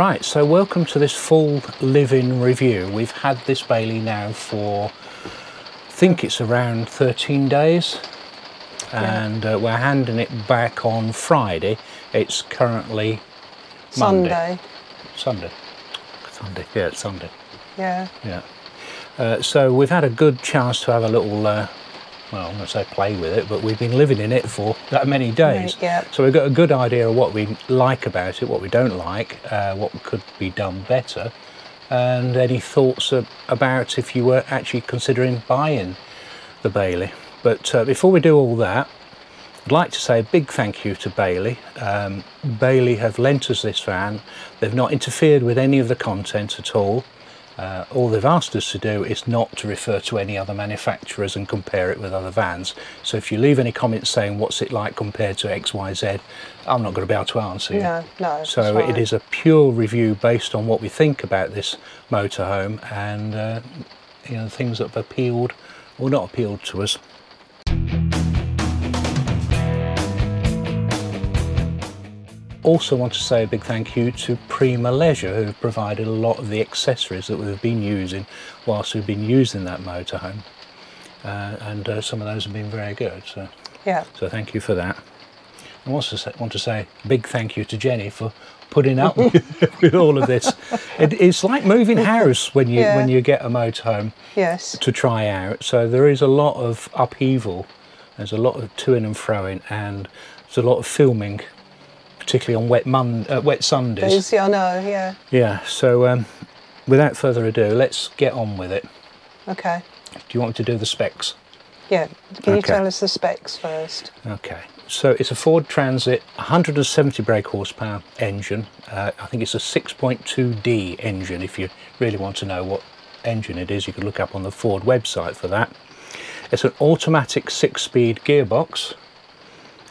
Right, so welcome to this full live-in review. We've had this Bailey now for, I think it's around 13 days, and we're handing it back on Friday. It's currently Monday. Sunday, yeah, it's Sunday. Yeah. Yeah. So we've had a good chance to have a little, well, I'm going to say play with it, but we've been living in it for that many days. Yeah. So we've got a good idea of what we like about it, what we don't like, what could be done better, and any thoughts about if you were actually considering buying the Bailey. But before we do all that, I'd like to say a big thank you to Bailey. Bailey have lent us this van. They've not interfered with any of the content at all. All they've asked us to do is not to refer to any other manufacturers and compare it with other vans. So if you leave any comments saying what's it like compared to XYZ, I'm not going to be able to answer you. No. So it is a pure review based on what we think about this motorhome and you know, things that have appealed or not appealed to us. Also want to say a big thank you to Truma Leisure, who have provided a lot of the accessories that we've been using whilst we've been using that motorhome, and some of those have been very good, so so thank you for that. I also want to say a big thank you to Jenny for putting up with all of this. It's like moving house when you get a motorhome to try out, so there is a lot of upheaval, there's a lot of to-ing and fro-ing, and there's a lot of filming, particularly on wet Sundays. I know, yeah. Yeah, so without further ado, let's get on with it. Okay. Do you want me to do the specs? Yeah, can you tell us the specs first? Okay, so it's a Ford Transit 170 brake horsepower engine. I think it's a 6.2D engine. If you really want to know what engine it is, you can look up on the Ford website for that. It's an automatic 6-speed gearbox.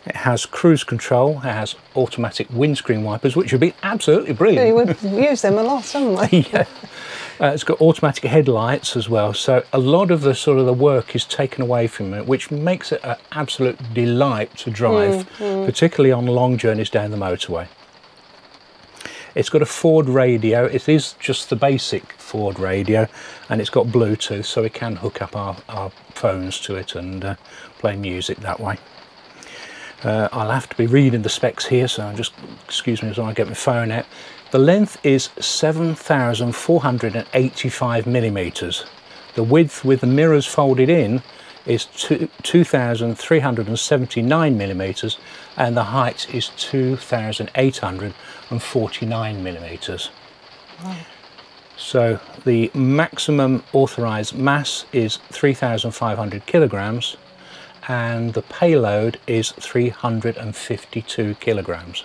It has cruise control, it has automatic windscreen wipers, which would be absolutely brilliant. Yeah, we've used them a lot, haven't we? Yeah. It's got automatic headlights as well, so a lot of the work is taken away from it, which makes it an absolute delight to drive, particularly on long journeys down the motorway. It's got a Ford radio. It is just the basic Ford radio, and it's got Bluetooth, so we can hook up our phones to it and play music that way. I'll have to be reading the specs here, so just excuse me as I get my phone out. The length is 7,485 millimeters. The width with the mirrors folded in is 2,379 millimeters, and the height is 2,849 millimeters. Wow. So the maximum authorized mass is 3,500 kilograms. And the payload is 352 kilograms.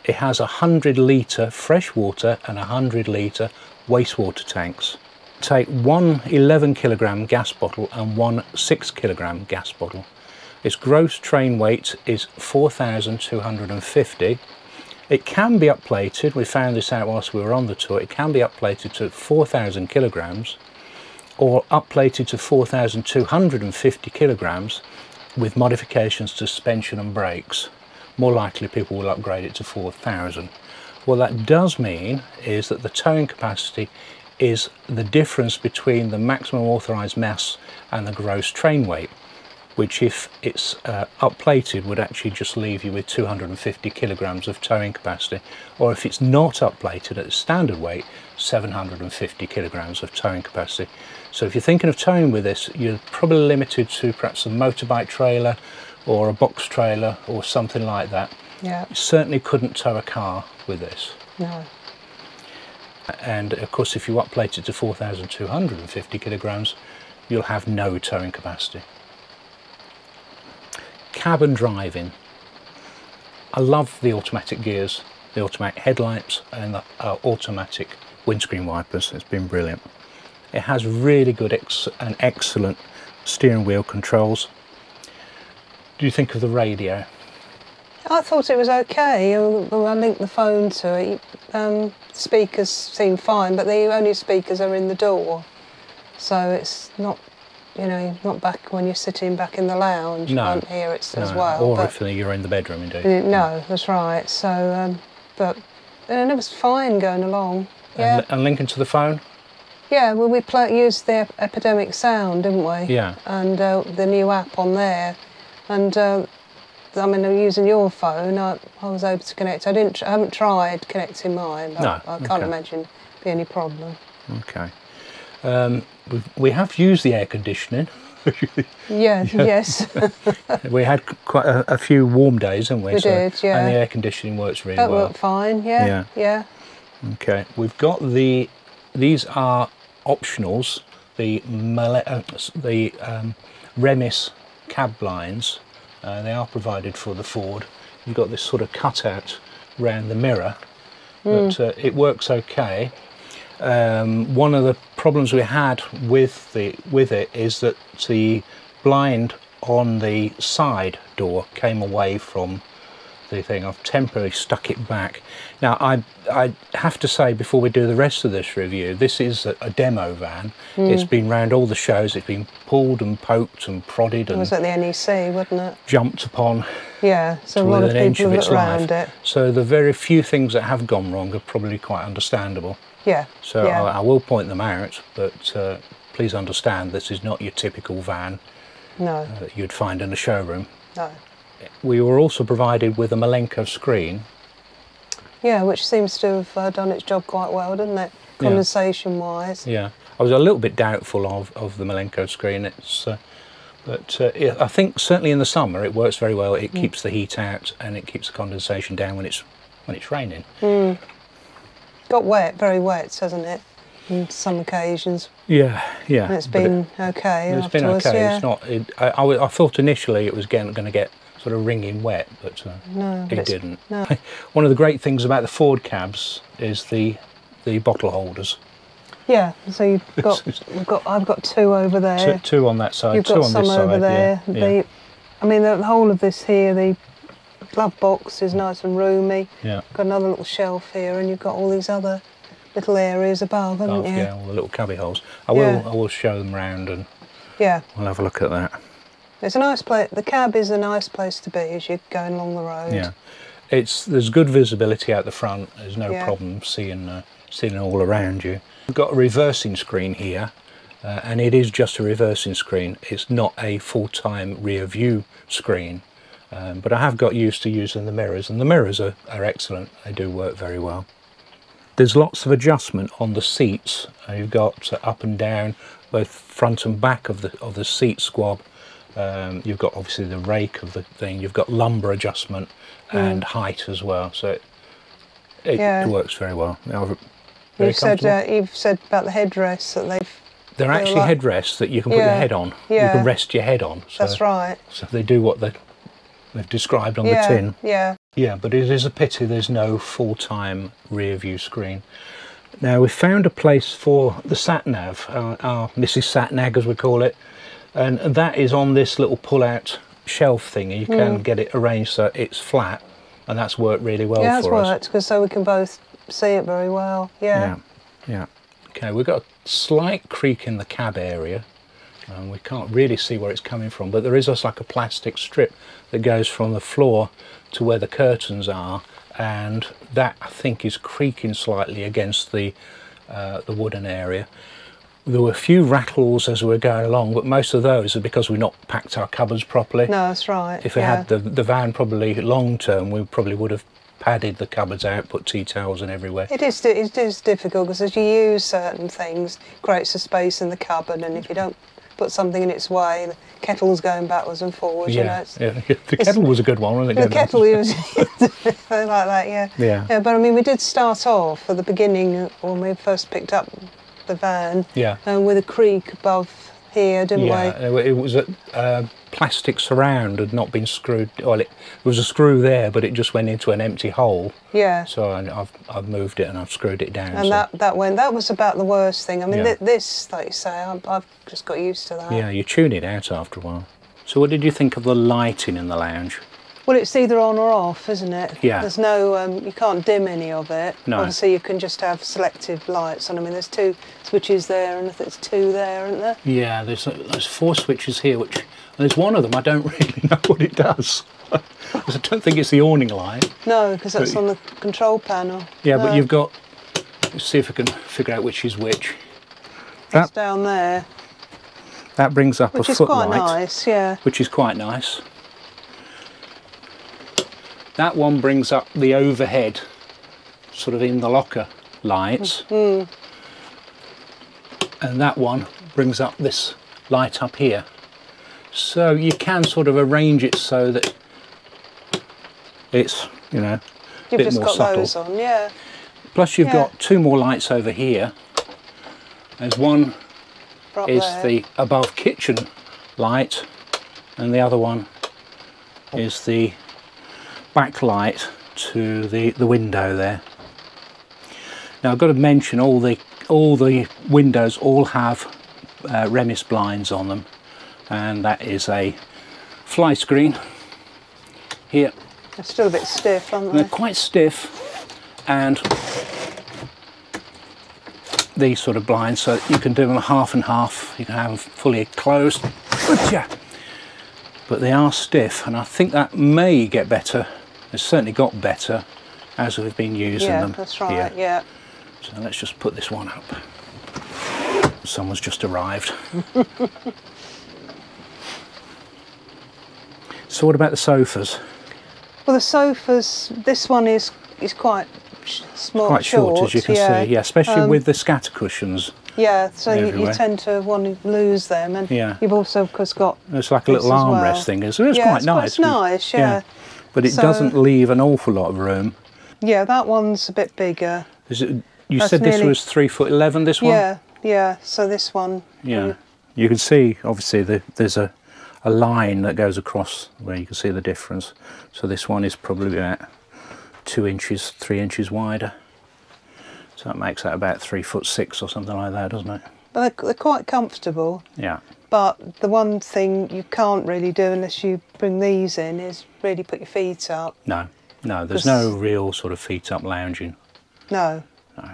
It has 100-litre freshwater and 100-litre wastewater tanks. Take one 11-kilogram gas bottle and one 6-kilogram gas bottle. Its gross train weight is 4,250. It can be upplated. We found this out whilst we were on the tour. It can be upplated to 4,000 kilograms. Or upplated to 4,250 kilograms with modifications to suspension and brakes. More likely people will upgrade it to 4,000. What that does mean is that the towing capacity is the difference between the maximum authorised mass and the gross train weight, which if it's upplated would actually just leave you with 250 kilograms of towing capacity, or if it's not upplated at the standard weight, 750 kilograms of towing capacity. So if you're thinking of towing with this, you're probably limited to perhaps a motorbike trailer or a box trailer or something like that. Yeah. You certainly couldn't tow a car with this. No. And of course, if you upplate it to 4,250 kilograms, you'll have no towing capacity. Cabin driving. I love the automatic gears, the automatic headlights and the automatic windscreen wipers. It's been brilliant. It has really good and excellent steering wheel controls. Do you think of the radio? I thought it was okay. I linked the phone to it. Speakers seem fine, but the only speakers are in the door. So it's not, you know, not back when you're sitting back in the lounge. No. You can't hear it as well. Or if you're in the bedroom, indeed. No, that's right. So, but and it was fine going along. Yeah. And linking to the phone? Yeah, well, we used the Epidemic Sound, didn't we? Yeah. And the new app on there. And I mean, using your phone, I was able to connect. I haven't tried connecting mine, but No, I can't imagine be any problem. Okay. We have used the air conditioning. Yeah, yes. We had quite a few warm days, haven't we? We did, yeah. And the air conditioning works really That well. worked fine, yeah. Yeah. Okay, we've got these are optionals, the Remis cab blinds. They are provided for the Ford. You've got this sort of cutout around the mirror, but it works okay. One of the problems we had with it is that the blind on the side door came away from the thing. I've temporarily stuck it back. Now I have to say, before we do the rest of this review, this is a demo van. It's been round all the shows. It's been pulled and poked and prodded and It was at the NEC, wasn't it? jumped upon. Yeah, so a lot of people have looked around it. So the very few things that have gone wrong are probably quite understandable. Yeah. So yeah. I will point them out, but please understand this is not your typical van that you'd find in a showroom. No. We were also provided with a Milenco screen. Yeah, which seems to have done its job quite well, doesn't it? Condensation-wise. Yeah, I was a little bit doubtful of the Milenco screen. But I think certainly in the summer it works very well. It keeps the heat out and it keeps the condensation down when it's raining. Got wet, very wet, hasn't it? On some occasions. Yeah. And it's been okay. It's been okay. Yeah. It's not. I thought initially it was going to get sort of wringing wet, but it didn't. No. One of the great things about the Ford cabs is the bottle holders. Yeah, so I've got two over there. Two on that side. You've got two on some this over side, there. Yeah. I mean, the whole of this here, the glove box is nice and roomy. Yeah. Got another little shelf here, and you've got all these other little areas above, haven't you? Yeah, all the little cubby holes. I will show them round and we'll have a look at that. It's a nice place. The cab is a nice place to be as you're going along the road. Yeah, there's good visibility out the front. There's no problem seeing all around you. We've got a reversing screen here, and it is just a reversing screen. It's not a full-time rear view screen, but I have got used to using the mirrors, and the mirrors are excellent. They do work very well. There's lots of adjustment on the seats. You've got up and down, both front and back of the seat squab. You've got obviously the rake of the thing. You've got lumbar adjustment and height as well. So it works very well. You've said about the headrests that they're actually like headrests that you can put your head on. Yeah. You can rest your head on. So, that's right. So they do what they've described on the tin. Yeah. Yeah, but it is a pity there's no full-time rear view screen. Now we've found a place for the sat-nav, our Mrs. Sat-Nav as we call it, and that is on this little pull-out shelf thing. You can get it arranged so it's flat, and that's worked really well for us. Yeah, it's worked, because so we can both see it very well. Yeah. Okay, we've got a slight creak in the cab area. We can't really see where it's coming from, but there is just like a plastic strip that goes from the floor to where the curtains are, and that I think is creaking slightly against the wooden area. There were a few rattles as we were going along, but most of those are because we've not packed our cupboards properly. No, that's right. If we had the van probably long term, we probably would have padded the cupboards out, put tea towels in everywhere. It is difficult because as you use certain things, it creates a space in the cupboard, and if you don't put something in its way, the kettle's going backwards and forwards. Yeah, the kettle was a good one, wasn't it? The kettle was like that, yeah. But I mean, we did start off at the beginning when we first picked up the van. With a creak above here, didn't we? Yeah, it was a plastic surround had not been screwed. Well, there was a screw there, but it just went into an empty hole. Yeah. So I've moved it and I've screwed it down. And that was about the worst thing. I mean, this, like you say, I've just got used to that. Yeah, you tune it out after a while. So what did you think of the lighting in the lounge? Well, it's either on or off, isn't it? Yeah. There's no, you can't dim any of it. No. Obviously, you can just have selective lights on. I mean, there's 2 switches there, and I think there's 2 there, aren't there? Yeah, there's 4 switches here, which There's one of them, I don't really know what it does. I don't think it's the awning light. No, because that's on the control panel. Yeah, no. but you've got, let's see if I can figure out which is which. It's down there. That brings up a footlight. Which is quite nice, yeah. Which is quite nice. That one brings up the overhead, sort of in the locker lights. And that one brings up this light up here. So you can sort of arrange it so that it's, you know, a bit more subtle. You've just got those on, yeah. Plus you've got two more lights over here. There's one is the above kitchen light, and the other one is the backlight to the window there. Now I've got to mention all the windows all have Remis blinds on them, and that is a fly screen here. They're still a bit stiff, aren't they? They're quite stiff, and these sort of blinds, so you can do them half and half, you can have them fully closed, but they are stiff, and I think that may get better. It's certainly got better as we've been using them. Yeah, that's right, yeah. So let's just put this one up. Someone's just arrived. So what about the sofas? Well, the sofas, this one is quite small, quite short, as you can see, yeah, especially with the scatter cushions. Yeah, so you tend to want to lose them, and you've also, of course, got it's like a little armrest thing, so it's quite nice. It's nice, yeah. But it doesn't leave an awful lot of room. Yeah, that one's a bit bigger. Is it? You said this was 3'11", this one? Yeah, yeah. So this one. Yeah, you can see obviously there's a line that goes across where you can see the difference. So this one is probably about 2 inches, 3 inches wider. So that makes that about 3'6" or something like that, doesn't it? But they're quite comfortable. Yeah. But the one thing you can't really do unless you bring these in is really put your feet up. No, no, there's no real sort of feet up lounging. No. No.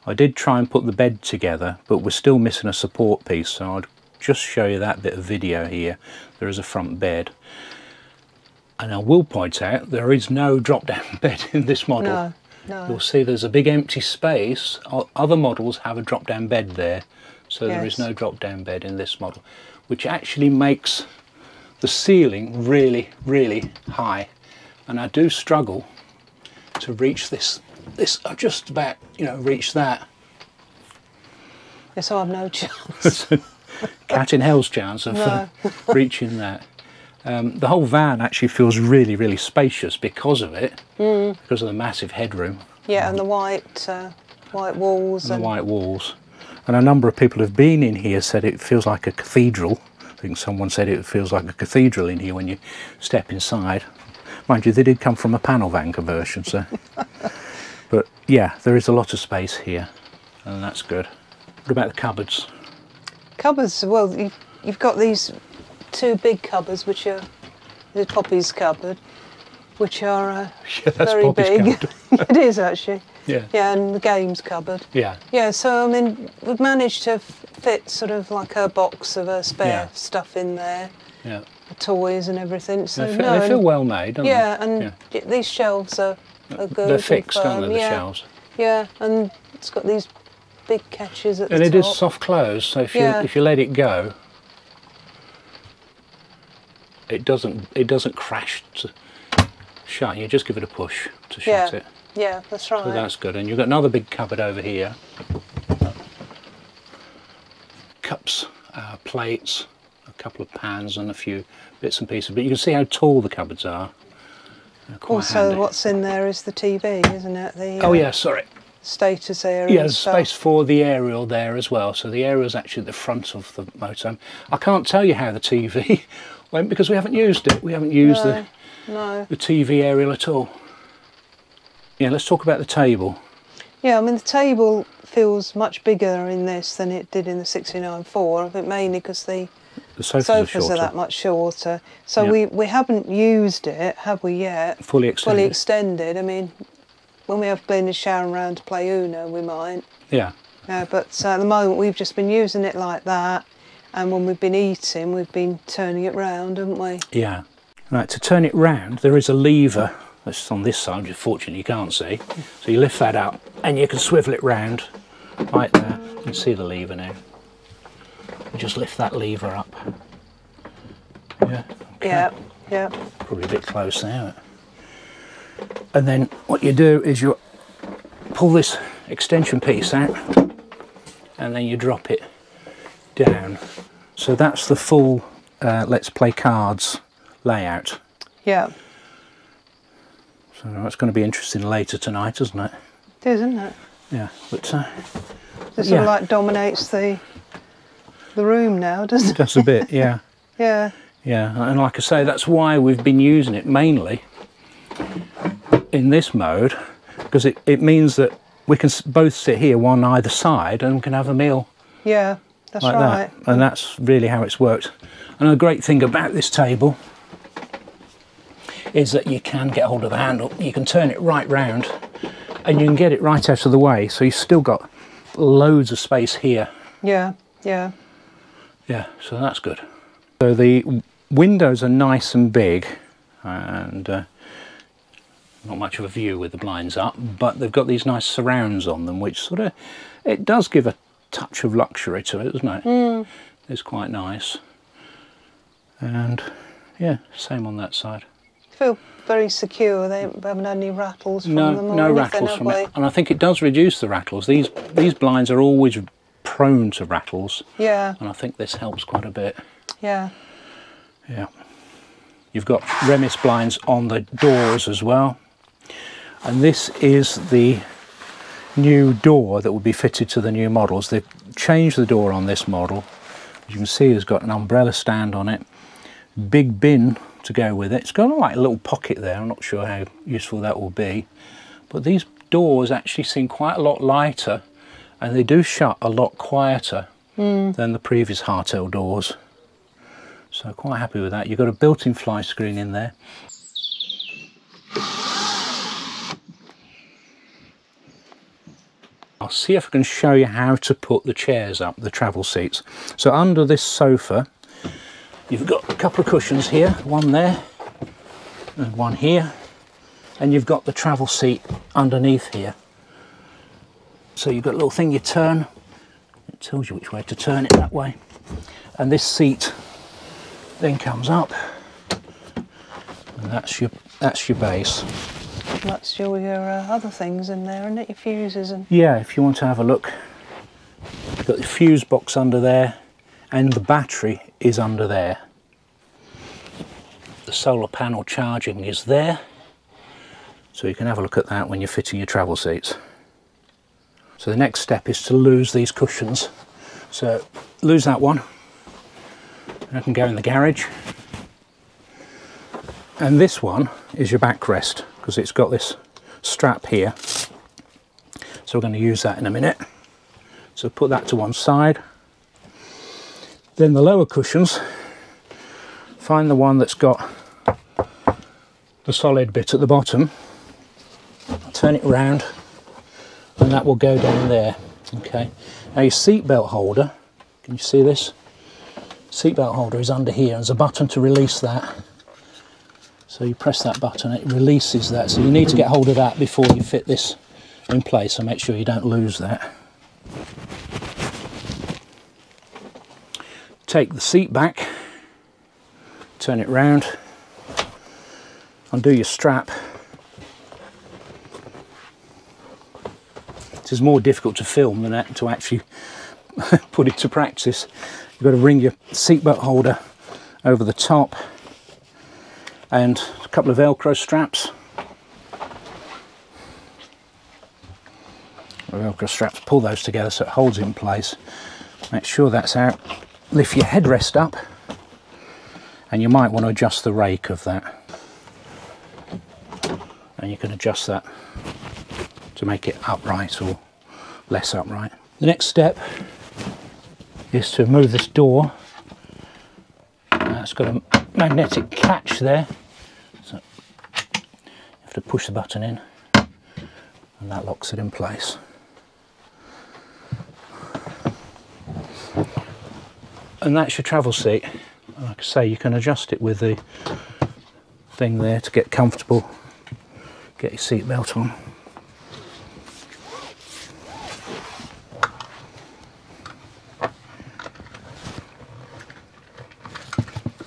I did try and put the bed together, but we're still missing a support piece, so I'd just show you that bit of video here. There is a front bed. And I will point out there is no drop-down bed in this model. No, no. You'll see there's a big empty space. Other models have a drop-down bed there, so there is no drop-down bed in this model, which actually makes the ceiling really, really high. And I do struggle to reach this. I just about, you know, reach that. Yes, I have no chance. Cat in hell's chance of reaching that. The whole van actually feels really, really spacious because of it, because of the massive headroom. Yeah, and the white walls. And the white walls. And a number of people who've been in here said it feels like a cathedral. I think someone said it feels like a cathedral in here when you step inside. Mind you, they did come from a panel van conversion, so. But yeah, there is a lot of space here, and that's good. What about the cupboards? Cupboards, well, you've got these two big cupboards, which are the Poppy's cupboard, which are very big. It is actually. Yeah. Yeah, and the games cupboard. Yeah. Yeah, so I mean, we've managed to fit sort of like her box of her spare stuff in there. Yeah. The toys and everything. So they feel well made, don't they? Yeah, and these shelves are good. They're fixed, aren't they, the shelves? Yeah, and it's got these big catches at the top. And it is soft close, so if you let it go, it doesn't crash to shut. You just give it a push to shut it. Yeah, that's right. So that's good. And you've got another big cupboard over here. Cups, plates, a couple of pans and a few bits and pieces. But you can see how tall the cupboards are. Also, handy. What's in there is the TV, isn't it? Oh yeah, sorry. Status area. Yeah, there's space for the aerial there as well. So the aerial is actually at the front of the motorhome. I can't tell you how the TV went because we haven't used it. We haven't used the TV aerial at all. Yeah, let's talk about the table. Yeah, I mean the table feels much bigger in this than it did in the 69.4. I think mainly because the sofas are that much shorter. So we haven't used it, have we yet? Fully extended. Fully extended. I mean, when we have Glenn and Sharon round to play Uno, we might. Yeah. But at the moment we've just been using it like that, And when we've been eating, we've been turning it round, haven't we? Yeah. Right, to turn it round, there is a lever that's on this side, which unfortunately you can't see. So you lift that up and you can swivel it round like that. You can see the lever now. You just lift that lever up. Yeah. Okay. Yeah, yeah. Probably a bit close now. And then what you do is you pull this extension piece out and then you drop it down. So that's the full Let's Play Cards layout. Yeah. So that's going to be interesting later tonight, isn't it? It is, isn't it? Yeah, but it sort of like dominates the room now, doesn't it? Just a bit, yeah. Yeah. Yeah, and like I say, that's why we've been using it mainly in this mode, because it means that we can both sit here one either side and can have a meal. Yeah, that's like right. That. And that's really how it's worked. And the great thing about this table is that you can get hold of the handle, you can turn it right round and you can get it right out of the way, so you've still got loads of space here. Yeah, yeah. Yeah, so that's good. So the windows are nice and big and not much of a view with the blinds up, but they've got these nice surrounds on them, which sort of, it does give a touch of luxury to it, doesn't it? Mm. It's quite nice. And yeah, same on that side. Feel very secure. They haven't had any rattles from them or no anything, rattles from they? it, and I think it does reduce the rattles. These blinds are always prone to rattles. Yeah. And I think this helps quite a bit. Yeah. Yeah. You've got Remis blinds on the doors as well, and this is the new door that will be fitted to the new models. They've changed the door on this model. As you can see, it's got an umbrella stand on it, big bin to go with it. It's got like a little pocket there. I'm not sure how useful that will be, but these doors actually seem quite a lot lighter and they do shut a lot quieter than the previous hardtail doors. So quite happy with that. You've got a built-in fly screen in there. I'll see if I can show you how to put the chairs up, the travel seats. So under this sofa, you've got a couple of cushions here, one there and one here, and you've got the travel seat underneath here. So you've got a little thing you turn, it tells you which way to turn it that way, and this seat then comes up, and that's your base. That's your other things in there, isn't it? Your fuses and... Yeah, if you want to have a look, you've got the fuse box under there, and the battery is under there. The solar panel charging is there, so you can have a look at that when you're fitting your travel seats. So the next step is to lose these cushions. So lose that one, and I can go in the garage. And this one is your backrest, because it's got this strap here. So we're going to use that in a minute. So put that to one side. Then the lower cushions, find the one that's got the solid bit at the bottom, turn it round, and that will go down there. Okay. Now your seat belt holder, can you see this? Seat belt holder is under here, there's a button to release that. So you press that button, it releases that. So you need to get hold of that before you fit this in place, so make sure you don't lose that. Take the seat back, turn it round, undo your strap. This is more difficult to film than to actually put it to practice. You've got to bring your seatbelt holder over the top and a couple of Velcro straps. Velcro straps, pull those together so it holds it in place. Make sure that's out. Lift your headrest up, and you might want to adjust the rake of that. And you can adjust that to make it upright or less upright. The next step is to move this door. It's got a magnetic catch there, so you have to push the button in and that locks it in place. And that's your travel seat. Like I say, you can adjust it with the thing there to get comfortable. Get your seat belt on.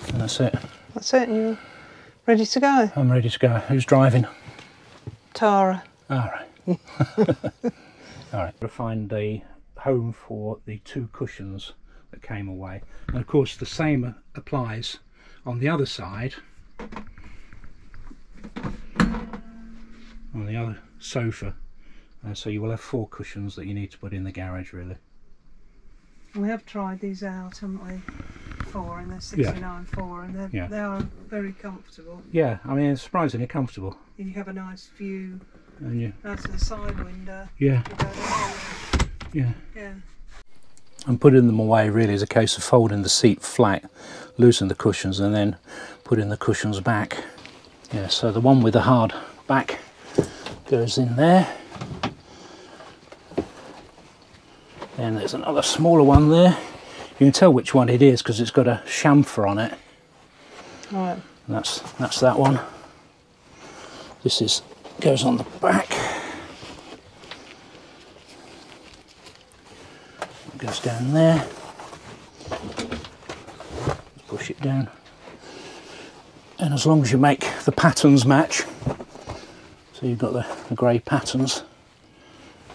And that's it. That's it, you're ready to go? I'm ready to go. Who's driving? Tara. All right. All right. We'll find a home for the 2 cushions that came away. And of course the same applies on the other side, on the other sofa. So you will have 4 cushions that you need to put in the garage, really. We have tried these out, haven't we? 4, and they're 69.4, and they are very comfortable. Yeah, I mean, it's surprisingly comfortable. You have a nice view And you, out of the side window. yeah, Yeah. And putting them away really is a case of folding the seat flat, loosen the cushions, and then putting the cushions back. Yeah, so the one with the hard back goes in there. Then there's another smaller one there. You can tell which one it is because it's got a chamfer on it. Right. And that's that one. This goes on the back. It goes down there. Just push it down. And as long as you make the patterns match, so you've got the grey patterns.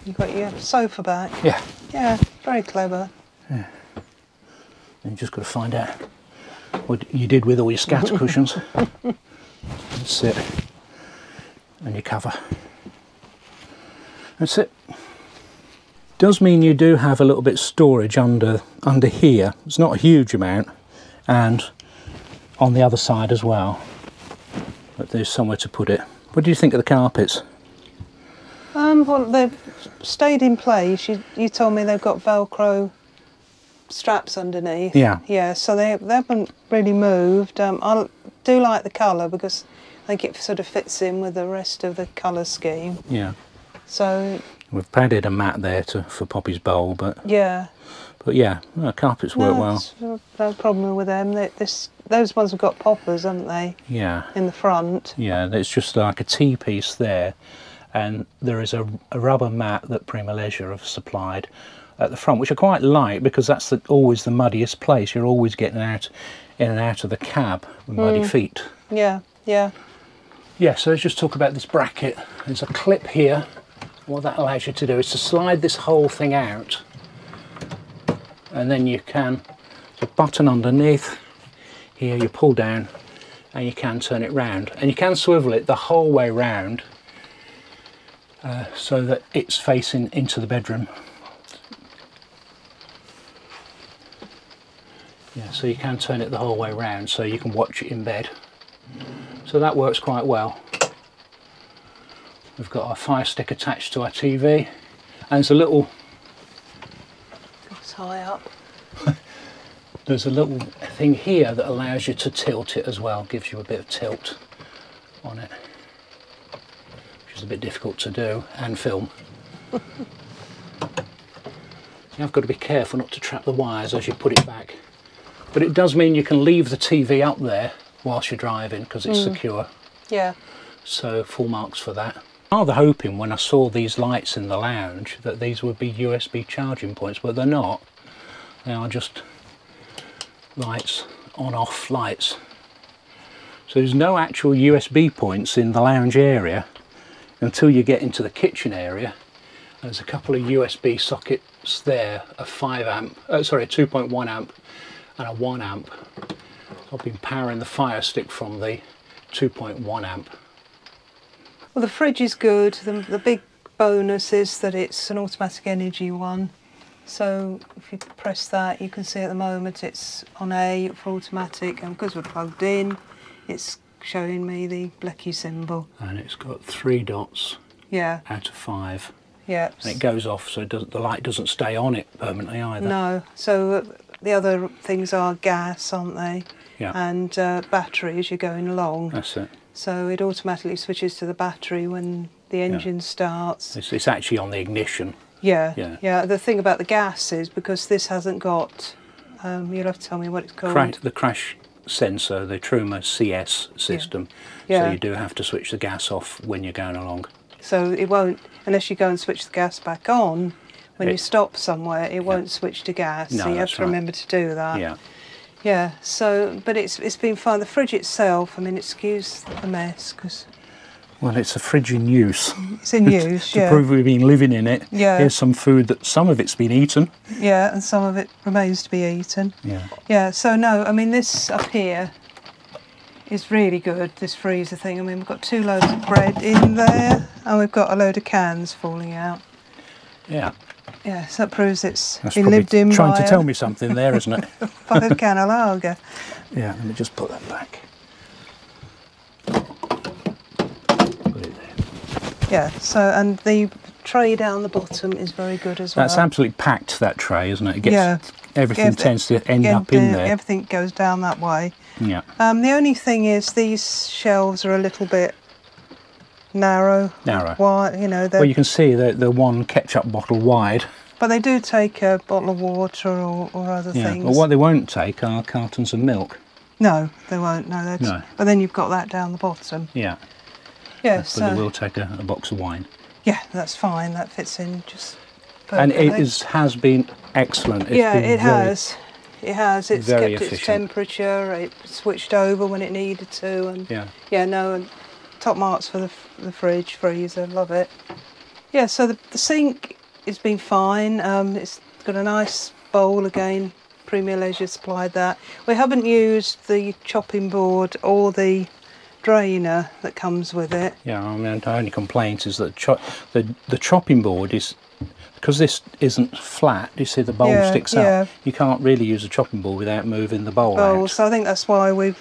You've got your sofa back. Yeah. Yeah, very clever. Yeah. And you just got to find out what you did with all your scatter cushions. That's it. And your cover. That's it. Does mean you do have a little bit of storage under here. It's not a huge amount, and on the other side as well. But there's somewhere to put it. What do you think of the carpets? Well, they've stayed in place. You told me they've got Velcro straps underneath. Yeah. Yeah, so they haven't really moved. I do like the colour because I think it sort of fits in with the rest of the colour scheme. Yeah. So we've padded a mat there for Poppy's bowl, but yeah. But yeah, carpets work well. No problem with them. Those ones have got poppers, haven't they? Yeah. In the front. Yeah, it's just like a T-piece there, and there is a rubber mat that Prima Leisure have supplied at the front, which I quite like because that's always the muddiest place. You're always getting in and out of the cab with muddy feet. Yeah, yeah. Yeah, so let's just talk about this bracket. There's a clip here. What that allows you to do is to slide this whole thing out, and then you can, the button underneath here, you pull down and you can turn it round, and you can swivel it the whole way round so that it's facing into the bedroom. Yeah, so you can turn it the whole way round so you can watch it in bed. So that works quite well. We've got our Fire Stick attached to our TV, and there's a little... It's high up. There's a little thing here that allows you to tilt it as well, gives you a bit of tilt on it, which is a bit difficult to do and film. You have got to be careful not to trap the wires as you put it back. But it does mean you can leave the TV up there whilst you're driving because it's secure. Yeah. So full marks for that. I was rather hoping when I saw these lights in the lounge that these would be USB charging points, but they're not. They are just lights, on-off lights. So there's no actual USB points in the lounge area until you get into the kitchen area. There's a couple of USB sockets there, a 2.1 amp and a 1 amp. I've been powering the Fire Stick from the 2.1 amp. Well, the fridge is good. The big bonus is that it's an automatic energy one. So if you press that, you can see at the moment it's on A for automatic, and because we're plugged in, it's showing me the Blecky symbol. And it's got 3 dots out of 5. Yeah. And it goes off, so the light doesn't stay on it permanently either. No. So the other things are gas, aren't they? Yeah. And battery as you're going along. That's it. So it automatically switches to the battery when the engine starts. It's actually on the ignition. Yeah. The thing about the gas is because this hasn't got You'll have to tell me what it's called. The crash sensor, the Truma CS system. Yeah. So you do have to switch the gas off when you're going along. So it won't, unless you go and switch the gas back on, when you stop somewhere, it won't switch to gas. No, so you have to remember to do that. Yeah. Yeah, so, but it's been fine. The fridge itself, I mean, excuse the mess, because... Well, it's a fridge in use. It's in use, to prove we've been living in it. Yeah. Here's some food that some of it's been eaten. Yeah, and some of it remains to be eaten. Yeah. Yeah, so no, I mean, this up here is really good, this freezer thing. I mean, we've got 2 loads of bread in there, and we've got a load of cans falling out. Yeah. Yeah, so that proves it's That's been lived in trying by to tell me something there, isn't it? by a can of lager. Yeah, let me just put that back. Put it there. Yeah, so, and the tray down the bottom is very good as well. That's absolutely packed, that tray, isn't it? It gets, everything tends to end up in there. Everything goes down that way. Yeah. The only thing is these shelves are a little bit narrow. Wide, you know. Well, you can see the one ketchup bottle wide. But they do take a bottle of water or other things. Well, what they won't take are cartons of milk. No, they won't. No, no. But then you've got that down the bottom. Yeah. Yeah. But so they will take a box of wine. Yeah, that's fine. That fits in just perfectly. And it has been excellent. It's yeah, been it has. It has. It's very kept efficient. its temperature. It switched over when it needed to, and yeah, no, and top marks for the fridge, freezer. Love it. Yeah. So the sink has been fine. It's got a nice bowl again. Premier Leisure supplied that. We haven't used the chopping board or the drainer that comes with it. Yeah, I mean, the only complaint is that the chopping board is, because this isn't flat, you see the bowl sticks out. You can't really use a chopping board without moving the bowl out. So I think that's why we've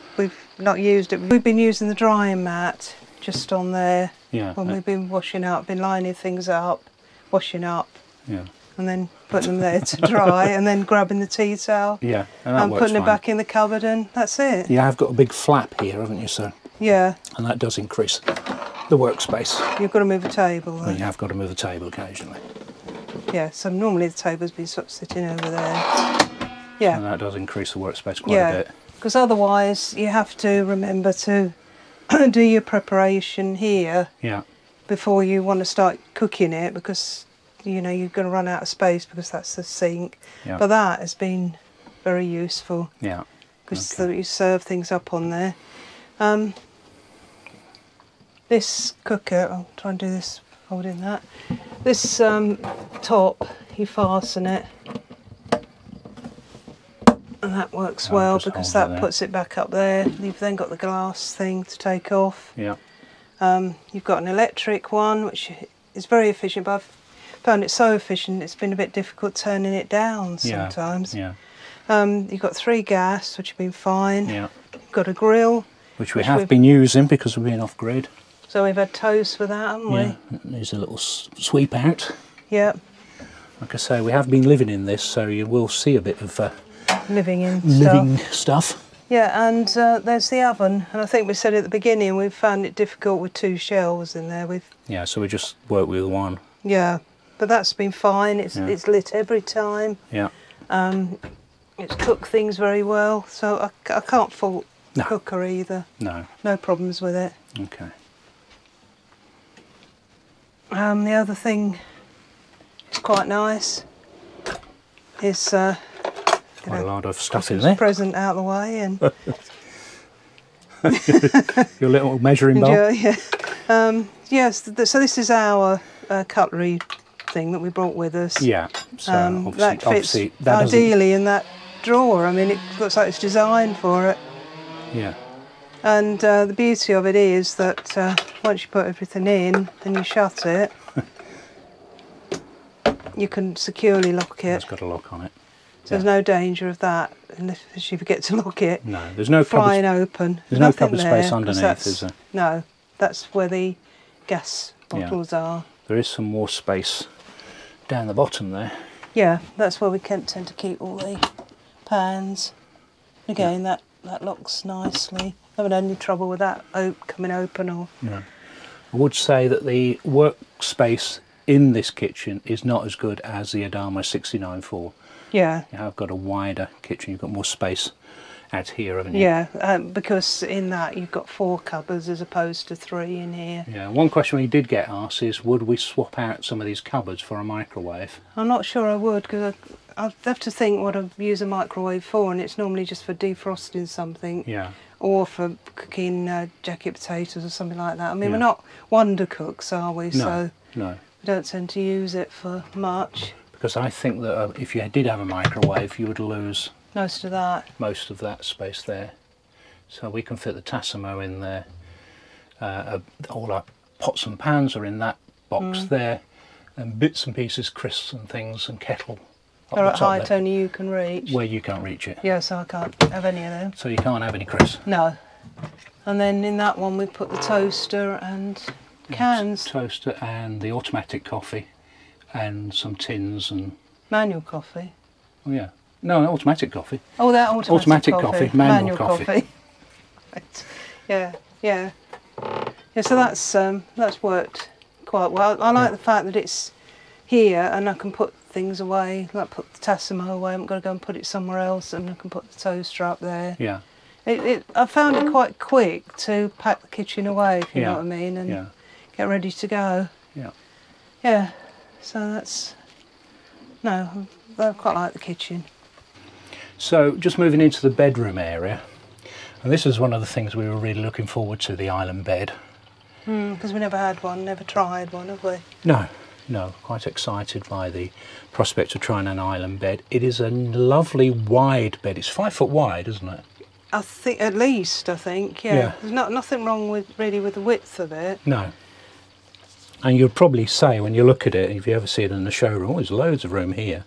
not used it. We've been using the drying mat just on there when we've been washing up, been lining things up, washing up, and then putting them there to dry, and then grabbing the tea towel, and putting it back in the cupboard, and that's it. Yeah, I've got a big flap here, haven't you, so? Yeah. And that does increase the workspace. You've got to move a table, though. Well, you have got to move the table occasionally. Yeah, so normally the table's been sort of sitting over there. Yeah. And that does increase the workspace quite a bit. Because otherwise you have to remember to do your preparation here before you want to start cooking it, because you know you're going to run out of space because that's the sink. But that has been very useful. Yeah. Because you serve things up on there. This cooker, I'll try and do this holding that. This top, you fasten it, and that works well because that puts it back up there. You've then got the glass thing to take off. Yeah. You've got an electric one, which is very efficient, but I've found it so efficient it's been a bit difficult turning it down sometimes. Yeah. You've got 3 gas, which have been fine. Yeah. You've got a grill, which we have been using because we've been off grid. So we've had toast with that, haven't we? Yeah, it needs a little sweep out. Yeah. Like I say, we have been living in this, so you will see a bit of living stuff. Yeah, and there's the oven, and I think we said at the beginning we found it difficult with 2 shelves in there. Yeah, so we just work with one. Yeah, but that's been fine. It's lit every time. Yeah. It's cooked things very well, so I can't fault the cooker either. No. No problems with it. Okay. The other thing is quite nice is quite a lot of stuff in there. Present out of the way and your little measuring bowl. Yeah. Yes. So this is our cutlery thing that we brought with us. Yeah. So that fits ideally in that drawer. I mean, it looks like it's designed for it. Yeah. And the beauty of it is that once you put everything in and you shut it, you can securely lock it. It's got a lock on it. So there's no danger of that unless you forget to lock it. No, there's no flying open. There's no cupboard space underneath, is there? No, that's where the gas bottles are. There is some more space down the bottom there. Yeah, that's where we tend to keep all the pans. Again, that locks nicely. I haven't had any trouble with that coming open or. Yeah. I would say that the workspace in this kitchen is not as good as the Adamo 69.4. Yeah. You have got a wider kitchen, you've got more space out here, haven't you? Yeah, because in that you've got 4 cupboards as opposed to 3 in here. Yeah, one question we did get asked is, would we swap out some of these cupboards for a microwave? I'm not sure I would, because I'd have to think what I'd use a microwave for, and it's normally just for defrosting something. Yeah. Or for cooking jacket potatoes or something like that. I mean, Yeah. we're not wonder cooks, are we? No, So no. we don't tend to use it for much. Because I think that if you did have a microwave, you would lose Most of that. most of that space there. So we can fit the Tassimo in there. All our pots and pans are in that box there, and bits and pieces, crisps and things, and kettle. They're the at top height there, only you can reach. where you can't reach it. Yeah, so I can't have any of them. So you can't have any crisps. No. And then in that one we put the toaster and cans. Toaster and the automatic coffee, and some tins and Manual coffee. oh yeah, no automatic coffee. Oh, that automatic coffee, manual coffee. Right. Yeah, yeah. Yeah, so that's worked quite well. I like the fact that it's here and I can put things away, like put the Tassimo away. I'm going to go and put it somewhere else, and I can put the toaster up there. Yeah. I found it quite quick to pack the kitchen away, if you know Yeah. what I mean, and Yeah. get ready to go. Yeah. Yeah, so I quite like the kitchen. So just moving into the bedroom area, and this is one of the things we were really looking forward to, the island bed. Because we never had one, never tried one, have we? No, quite excited by the prospect of trying an island bed. It is a lovely wide bed. It's 5 foot wide, isn't it? I think, at least, yeah. There's nothing wrong with the width of it. No. And you'll probably say when you look at it, if you ever see it in the showroom, oh, there's loads of room here.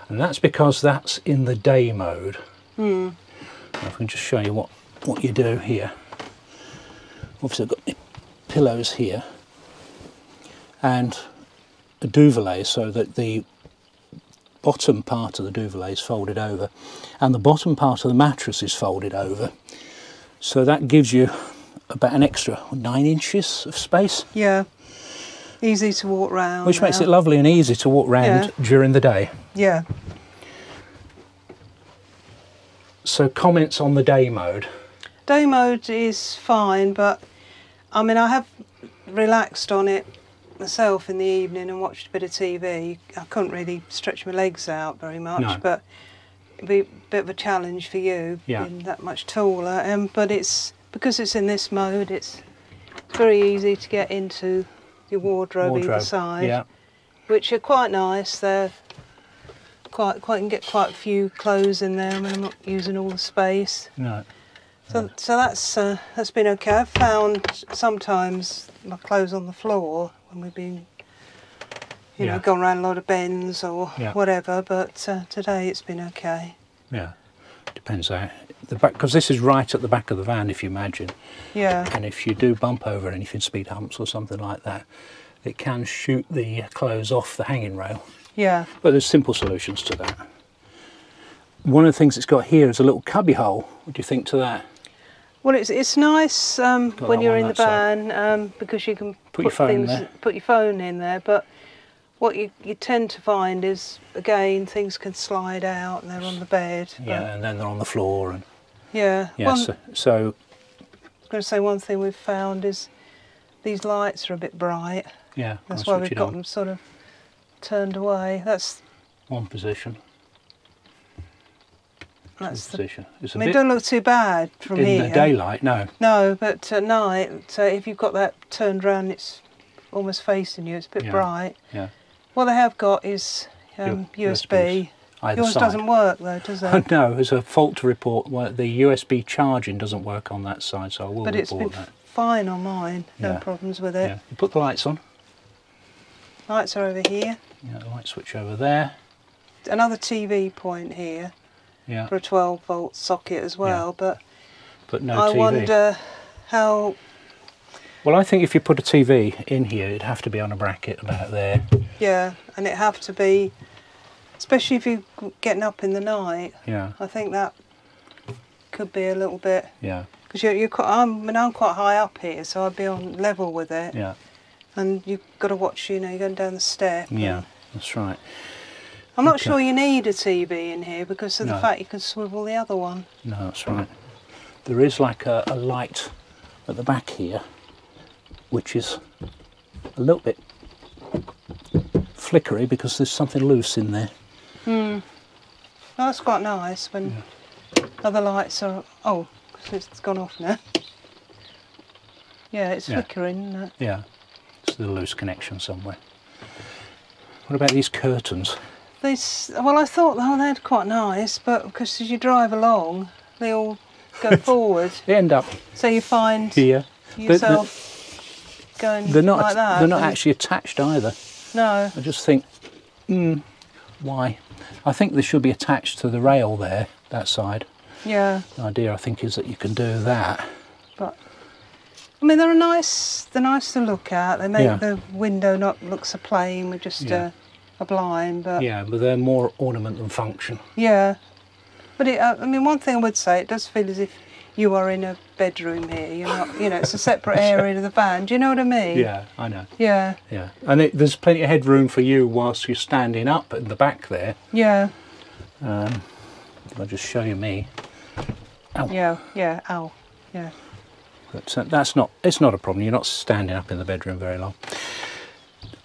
And that's because that's in the day mode. If I can just show you what you do here. Obviously I've got my pillows here and a duvet, so that the bottom part of the duvet is folded over and the bottom part of the mattress is folded over. So that gives you about an extra 9 inches of space. Yeah. Easy to walk round. Which makes it lovely and easy to walk round during the day. Yeah. So comments on the day mode? Day mode is fine, but I mean I have relaxed on it myself in the evening and watched a bit of TV. I couldn't really stretch my legs out very much, but it'd be a bit of a challenge for you being that much taller. But it's because it's in this mode, it's very easy to get into your wardrobe either side, which are quite nice. They're quite can get quite a few clothes in there. I mean, I'm not using all the space. No. So that's been okay. I've found sometimes my clothes on the floor when we've been, you know, gone around a lot of bends or whatever. But today it's been okay. Yeah, depends how the back, because this is right at the back of the van, if you imagine. Yeah. And if you do bump over anything, speed humps or something like that, it can shoot the clothes off the hanging rail. Yeah. But there's simple solutions to that. One of the things it's got here is a little cubby hole. What do you think to that? Well, it's nice when you're in the van because you can put your phone in there. But what you tend to find is, again, things can slide out and they're on the bed. Yeah, and then they're on the floor. And yeah. So I was going to say one thing we've found is these lights are a bit bright. Yeah. That's why we've got them sort of turned away. That's one position. That's position. I mean, it don't look too bad from here. In the daylight, no. No, but at night, if you've got that turned round, it's almost facing you. It's a bit bright. Yeah. What they have got is USB. Yours doesn't work though, does it? No, there's a fault to report. The USB charging doesn't work on that side, so I will report that. But it's been fine on mine. No problems with it. Yeah. You put the lights on. Lights are over here. Yeah, the light switch over there. Another TV point here. Yeah. For a 12-volt socket as well, but no I TV. wonder how. Well, I think if you put a TV in here, it'd have to be on a bracket about there. Yeah, and it'd have to be, especially if you're getting up in the night. Yeah. I think that could be a little bit. Yeah. Because I'm quite high up here, so I'd be on level with it. Yeah. and you've got to watch, you know, you're going down the step. Yeah, that's right. I'm not sure you need a TV in here because of the No. fact you can swivel the other one. No, that's right. There is like a light at the back here, which is a little bit flickery because there's something loose in there. Oh, that's quite nice when other lights are... Oh, it's gone off now. Yeah, it's flickering, isn't it? Yeah, it's a loose connection somewhere. What about these curtains? These, well, I thought, oh, they're quite nice, but because as you drive along, they all go forward. They end up So you find here. yourself going They're not. like that. They're not actually attached either. No. I just think, why? I think they should be attached to the rail there, that side. Yeah. The idea, I think, is that you can do that. But I mean, they're nice to look at. They make Yeah. the window not look so plain with just a blind. But Yeah, but they're more ornament than function. yeah. But it, I mean, one thing I would say, it does feel as if you are in a bedroom here. You're not, you know, it's a separate area of the van. Do you know what I mean? Yeah, I know. Yeah. Yeah, and there's plenty of headroom for you whilst you're standing up in the back there. Yeah. I'll just show you me. Ow. Yeah. Yeah. Ow. Yeah. But it's not a problem. You're not standing up in the bedroom very long.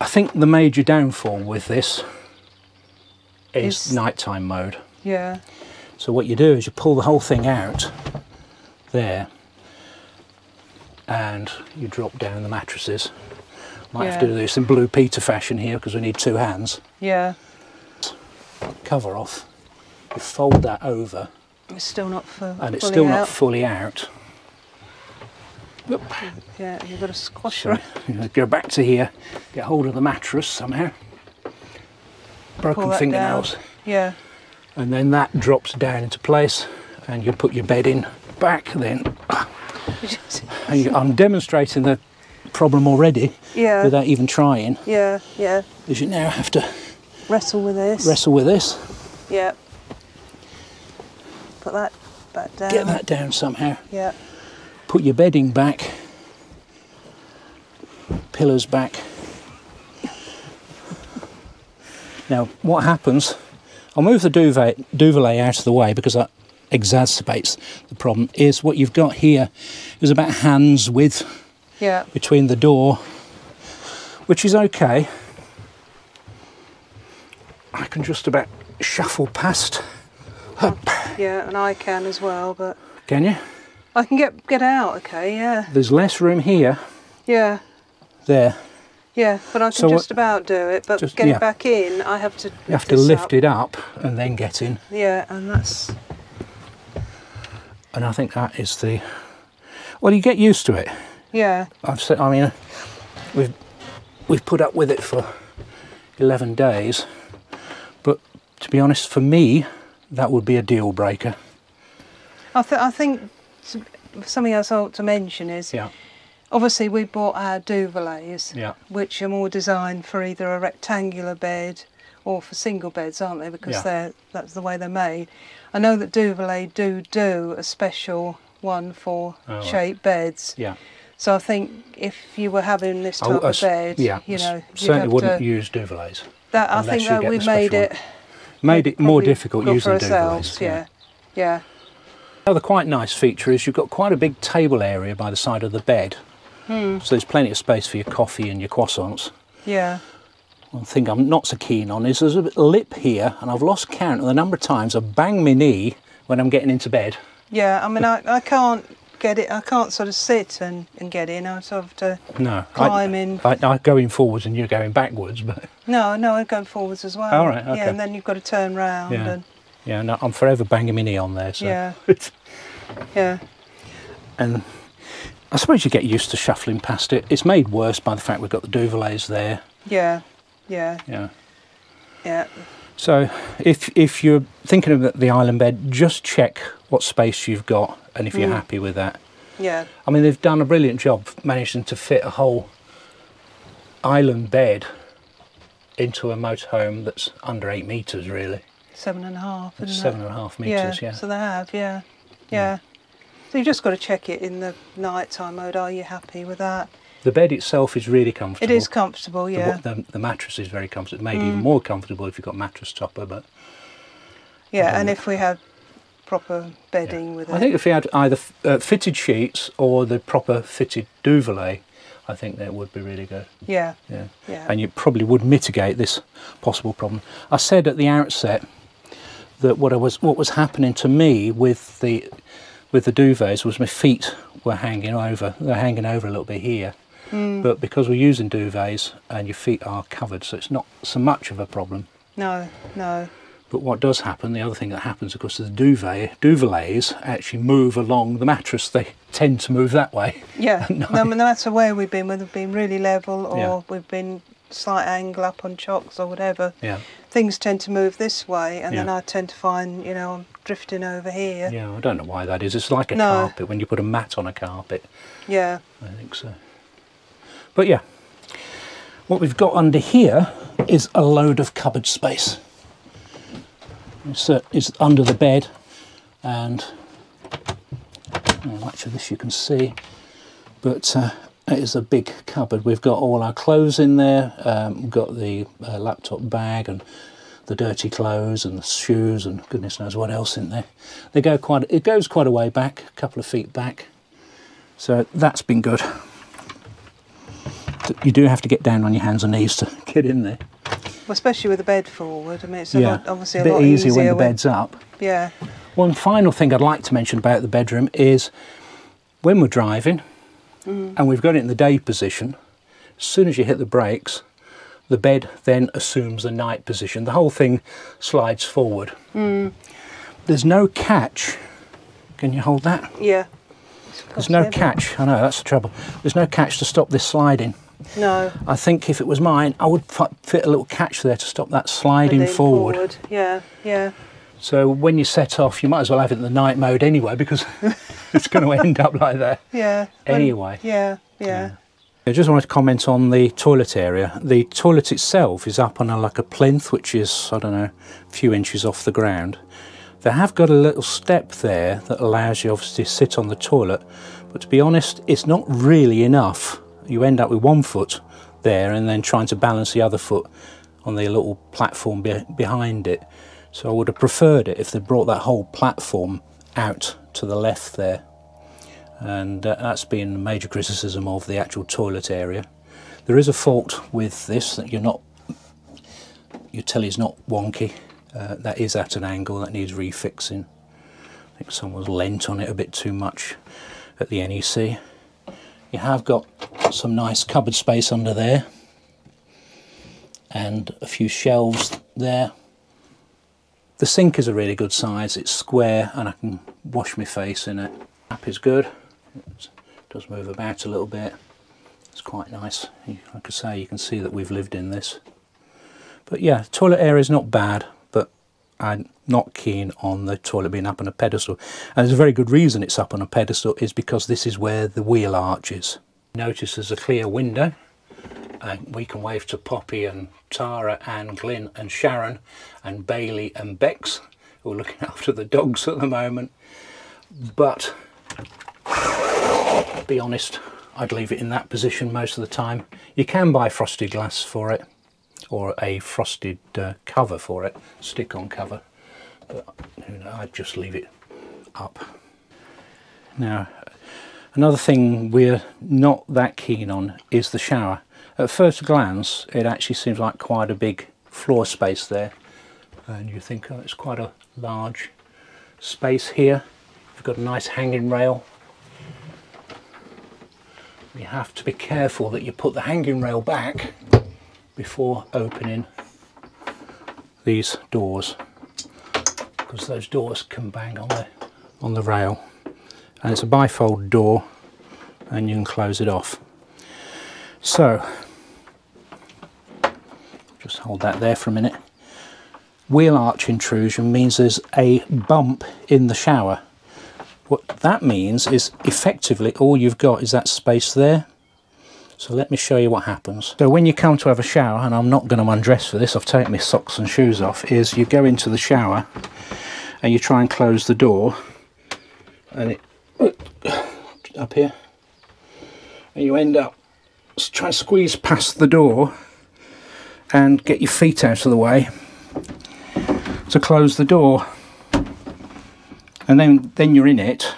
I think the major downfall with this is nighttime mode. Yeah. So what you do is you pull the whole thing out there and you drop down the mattresses. Might have to do this in Blue Peter fashion here because we need two hands. Yeah. Cover off. You fold that over. It's still not And it's still not fully out. Oop. Yeah, you've got to squash So it. you go back to here, get hold of the mattress somehow. Broken fingernails. Down. Yeah. And then that drops down into place and you put your bed in back then. And I'm demonstrating the problem already without even trying. Yeah, yeah. Because you now have to wrestle with this. Wrestle with this. Yeah. Put that back down. Get that down somehow. Yeah. Put your bedding back. Pillars back. Now what happens, I'll move the duvet out of the way because that exacerbates the problem, is what you've got here is about hands width between the door, which is okay. I can just about shuffle past. Yeah, and I can as well, but... Can you? I can get out, okay, yeah. There's less room here. Yeah. There. Yeah, but I can just about do it, but getting back in, I have to... You have to lift it up and then get in. Yeah, and that's... And I think that is the... Well, you get used to it. Yeah. I've said, I mean, we've put up with it for 11 days, but to be honest, for me, that would be a deal breaker. I think something else I ought to mention is, obviously we bought our duvets, which are more designed for either a rectangular bed or for single beds, aren't they? Because that's the way they're made. I know that Duvelet do a special one for shaped beds. Yeah. So I think if you were having this type of bed, you know, certainly wouldn't use Duvelets. That I think that we made it more difficult using ourselves. Duvelets. Yeah. Another quite nice feature is you've got quite a big table area by the side of the bed. So there's plenty of space for your coffee and your croissants. Yeah. One thing I'm not so keen on is there's a lip here, and I've lost count of the number of times I bang my knee when I'm getting into bed. Yeah, I mean, I can't get it, I can't sort of sit and get in, I sort of have to climb in. I go in forwards and you're going backwards, but... No, I'm going forwards as well. All right, okay. Yeah, and then you've got to turn round. Yeah, yeah, no, I'm forever banging my knee on there, so... Yeah. Yeah. And I suppose you get used to shuffling past it. It's made worse by the fact we've got the Duvelets there. Yeah. So if you're thinking of the island bed, just check what space you've got and if you're happy with that. Yeah. I mean, they've done a brilliant job managing to fit a whole island bed into a motorhome that's under 8 metres, really. 7.5, isn't it? 7.5 metres, yeah. So they have, yeah. So you've just got to check it in the nighttime mode. Are you happy with that? The bed itself is really comfortable. It is comfortable, yeah. The mattress is very comfortable. Maybe even more comfortable if you've got mattress topper, but... Yeah, and if we had proper bedding with it. I think if we had either fitted sheets or the proper fitted duvet, I think that would be really good. Yeah. Yeah. Yeah. And you probably would mitigate this possible problem. I said at the outset that what was happening to me with the duvets was my feet were hanging over. They're hanging over a little bit here. But because we're using duvets and your feet are covered, so it's not so much of a problem. No, no. But what does happen, the other thing that happens, of course, is the duvets actually move along the mattress. They tend to move that way. Yeah, no matter where we've been, whether we've been really level or we've been slight angle up on chocks or whatever, things tend to move this way, and then I tend to find, you know, I'm drifting over here. Yeah, I don't know why that is. It's like a carpet, when you put a mat on a carpet. Yeah. I think so. But yeah, what we've got under here is a load of cupboard space. It's under the bed, and much of this you can see, but it is a big cupboard. We've got all our clothes in there. We've got the laptop bag and the dirty clothes and the shoes and goodness knows what else in there. It goes quite a way back, a couple of feet back, so that's been good. You do have to get down on your hands and knees to get in there. Well, especially with the bed forward. I mean, it's obviously a bit lot easier when the when bed's up. Yeah. One final thing I'd like to mention about the bedroom is when we're driving and we've got it in the day position, as soon as you hit the brakes, the bed then assumes the night position. The whole thing slides forward. There's no catch. Can you hold that? Yeah. There's no catch. I know, that's the trouble. There's no catch to stop this sliding. No. I think if it was mine, I would fit a little catch there to stop that sliding forward. Yeah, yeah. So when you set off, you might as well have it in the night mode anyway, because it's going to end up like that. Yeah. Anyway. Yeah. I just wanted to comment on the toilet area. The toilet itself is up on like a plinth, which is, I don't know, a few inches off the ground. They have got a little step there that allows you obviously to sit on the toilet, but to be honest, it's not really enough. You end up with one foot there and then trying to balance the other foot on the little platform behind it. So I would have preferred it if they brought that whole platform out to the left there. And that's been a major criticism of the actual toilet area. There is a fault with this, that your telly's not wonky. That is at an angle, that needs refixing. I think someone's lent on it a bit too much at the NEC. You have got some nice cupboard space under there and a few shelves there. The sink is a really good size. It's square and I can wash my face in it. Tap is good. It does move about a little bit. It's quite nice. Like I say, you can see that we've lived in this. But yeah, toilet area is not bad, but I'm not keen on the toilet being up on a pedestal. And there's a very good reason it's up on a pedestal, is because this is where the wheel arch is. Notice there's a clear window, and we can wave to Poppy and Tara and Glyn and Sharon and Bailey and Bex, who are looking after the dogs at the moment. But to be honest, I'd leave it in that position most of the time. You can buy frosted glass for it, or a frosted cover for it, stick-on cover, but you know, I'd just leave it up. Now, another thing we're not that keen on is the shower. At first glance, it actually seems like quite a big floor space there, and you think, oh, it's quite a large space here. We've got a nice hanging rail. You have to be careful that you put the hanging rail back before opening these doors, because those doors can bang on the rail, and it's a bifold door and you can close it off. So just hold that there for a minute. Wheel arch intrusion means there's a bump in the shower. What that means is effectively all you've got is that space there. So let me show you what happens. So when you come to have a shower, and I'm not going to undress for this, I've taken my socks and shoes off, is you go into the shower and you try and close the door, and it up here, and you end up try and squeeze past the door and get your feet out of the way to close the door, and then you're in it,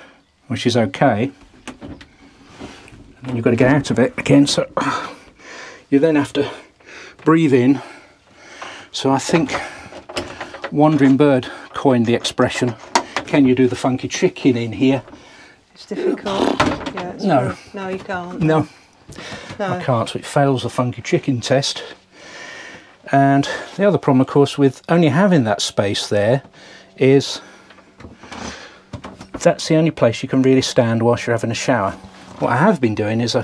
which is okay, and then you've got to get out of it again, so you then have to breathe in. So I think Wandering Bird coined the expression, can you do the funky chicken in here? It's difficult. Yeah, it's no. No, you can't. No. No. I can't, so it fails the funky chicken test. And the other problem, of course, with only having that space there is that's the only place you can really stand whilst you're having a shower. What I have been doing is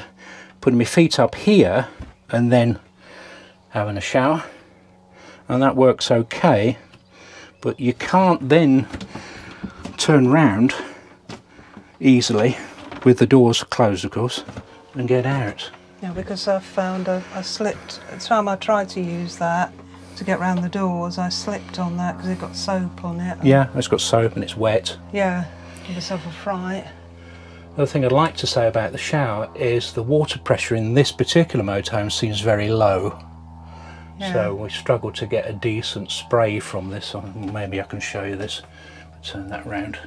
putting my feet up here and then having a shower, and that works okay, but you can't then turn round easily with the doors closed, of course, and get out. Yeah, because I've found I slipped, the time I tried to use that to get round the doors, I slipped on that because it got soap on it. Yeah, it's got soap and it's wet. Yeah, give yourself a fright. The other thing I'd like to say about the shower is the water pressure in this particular motorhome seems very low. Yeah. So we struggled to get a decent spray from this. Maybe I can show you this. Turn that round.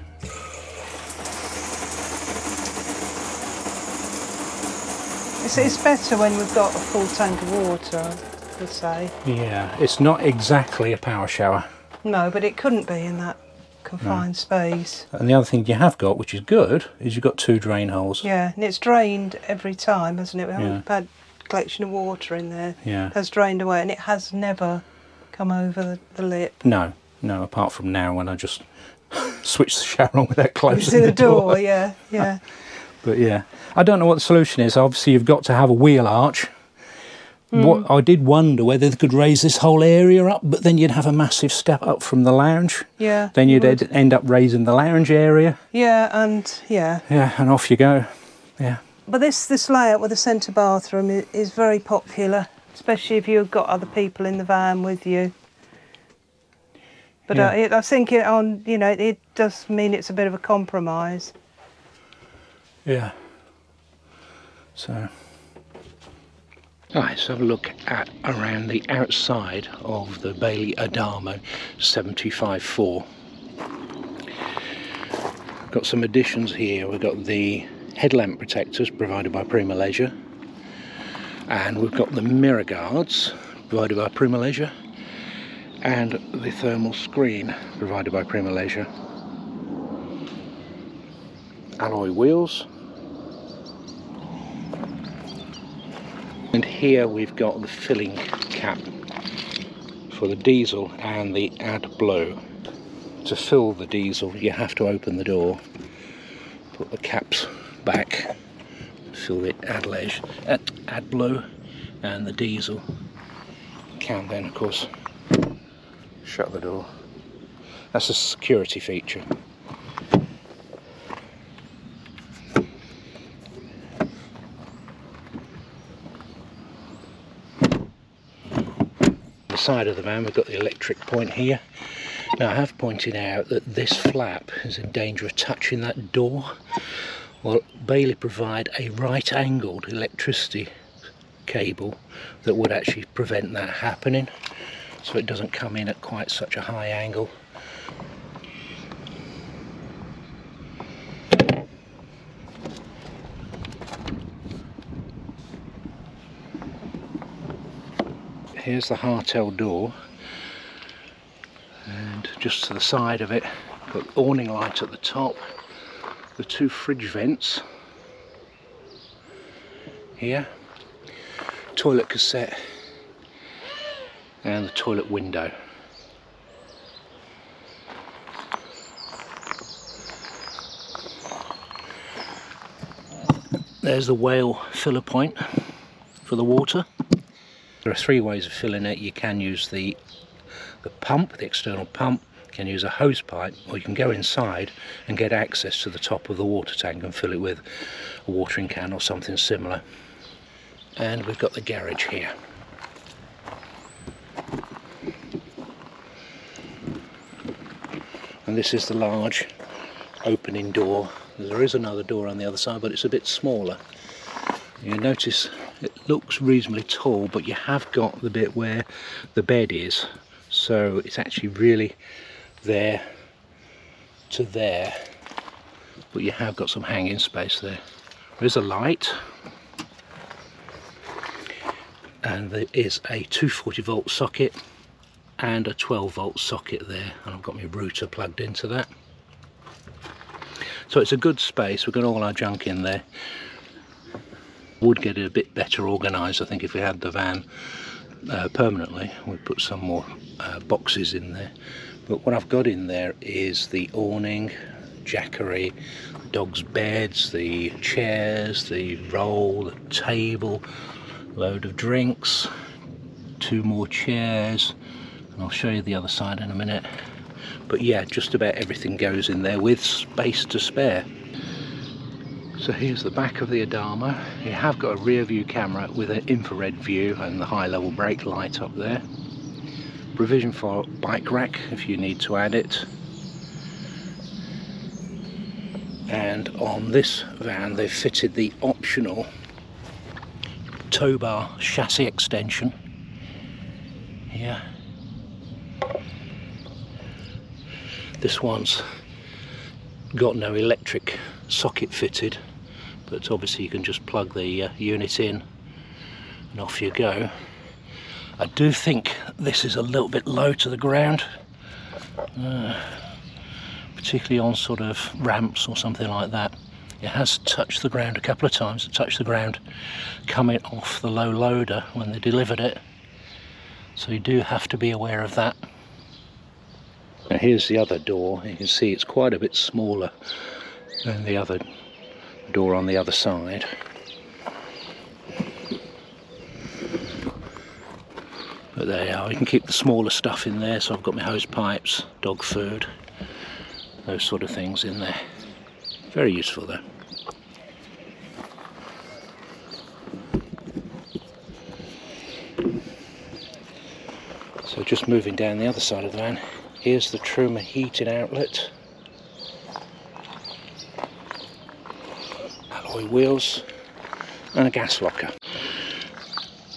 It's better when we've got a full tank of water, I would say. Yeah, it's not exactly a power shower. No, but it couldn't be in that confined space. And the other thing you have got, which is good, is you've got 2 drain holes. Yeah, and it's drained every time, hasn't it? We haven't had a collection of water in there. Yeah. It has drained away, and it has never come over the lip. No, apart from now when I just switch the shower on without closing the door. Yeah, yeah. But yeah, I don't know what the solution is. Obviously you've got to have a wheel arch. What I did wonder whether they could raise this whole area up, but then you'd have a massive step up from the lounge. Yeah. Then you'd end up raising the lounge area. Yeah, and yeah. Yeah, and off you go. Yeah. But this layout with the centre bathroom is very popular, especially if you've got other people in the van with you. But Yeah. I think it does mean it's a bit of a compromise. Yeah. So. Alright, let's have a look at around the outside of the Bailey Adamo 75.4. Got some additions here. We've got the headlamp protectors provided by Prima Leisure, and we've got the mirror guards provided by Prima Leisure, and the thermal screen provided by Prima Leisure. Alloy wheels. And here we've got the filling cap for the diesel and the AdBlue. To fill the diesel you have to open the door, put the caps back, fill the AdBlue, and the diesel can then of course shut the door. That's a security feature. Side of the van we've got the electric point here. Now I have pointed out that this flap is in danger of touching that door. Well, Bailey provide a right angled electricity cable that would actually prevent that happening, so it doesn't come in at quite such a high angle. Here's the Hartel door, and just to the side of it, got the awning light at the top, the 2 fridge vents here, toilet cassette, and the toilet window. There's the whale filler point for the water. There are 3 ways of filling it. You can use the pump, the external pump, you can use a hose pipe, or you can go inside and get access to the top of the water tank and fill it with a watering can or something similar. And we've got the garage here. And this is the large opening door. There is another door on the other side, but it's a bit smaller. You notice it looks reasonably tall, but you have got the bit where the bed is, so it's actually really there to there, but you have got some hanging space there. There's a light, and there is a 240 volt socket and a 12 volt socket there, and I've got my router plugged into that. So it's a good space. We've got all our junk in there. Would get it a bit better organised, I think, if we had the van permanently. We'd put some more boxes in there. But what I've got in there is the awning, jackery, dog's beds, the chairs, the roll, the table, load of drinks, 2 more chairs, and I'll show you the other side in a minute. But yeah, just about everything goes in there with space to spare. So here's the back of the Adamo. You have got a rear view camera with an infrared view and the high level brake light up there. Provision for bike rack if you need to add it. And on this van they've fitted the optional tow bar chassis extension here. This one's got no electric socket fitted, but obviously you can just plug the unit in and off you go. I do think this is a little bit low to the ground, particularly on sort of ramps or something like that. It has touched the ground a couple of times. It touched the ground coming off the low loader when they delivered it, so you do have to be aware of that. Now here's the other door. You can see it's quite a bit smaller than the other door on the other side. But there you are, you can keep the smaller stuff in there, so I've got my hose pipes, dog food, those sort of things in there. Very useful though. So just moving down the other side of the van, here's the Truma heating outlet, alloy wheels, and a gas locker.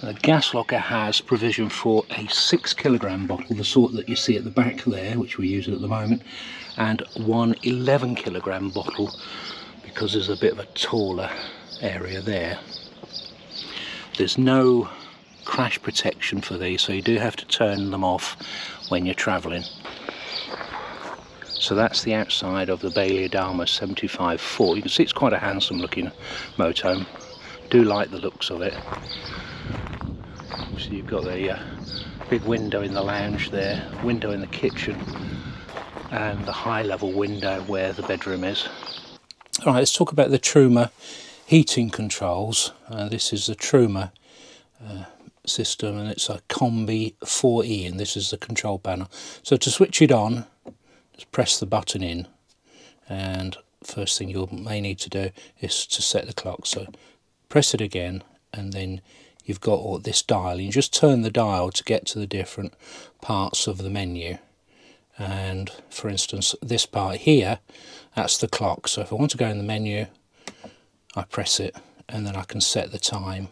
The gas locker has provision for a 6 kilogram bottle, the sort that you see at the back there, which we're using at the moment, and one 11 kilogram bottle, because there's a bit of a taller area there. There's no crash protection for these, so you do have to turn them off when you're travelling. So that's the outside of the Bailey Adamo 75/4. You can see it's quite a handsome looking motorhome. Do like the looks of it. So you've got the big window in the lounge there, window in the kitchen, and the high level window where the bedroom is. Alright, let's talk about the Truma heating controls. This is the Truma system, and it's a Combi 4E, and this is the control panel. So to switch it on, just press the button in, and first thing you may need to do is to set the clock. So press it again, and then you've got all this dial. You just turn the dial to get to the different parts of the menu. And for instance, this part here, that's the clock. So if I want to go in the menu, I press it, and then I can set the time.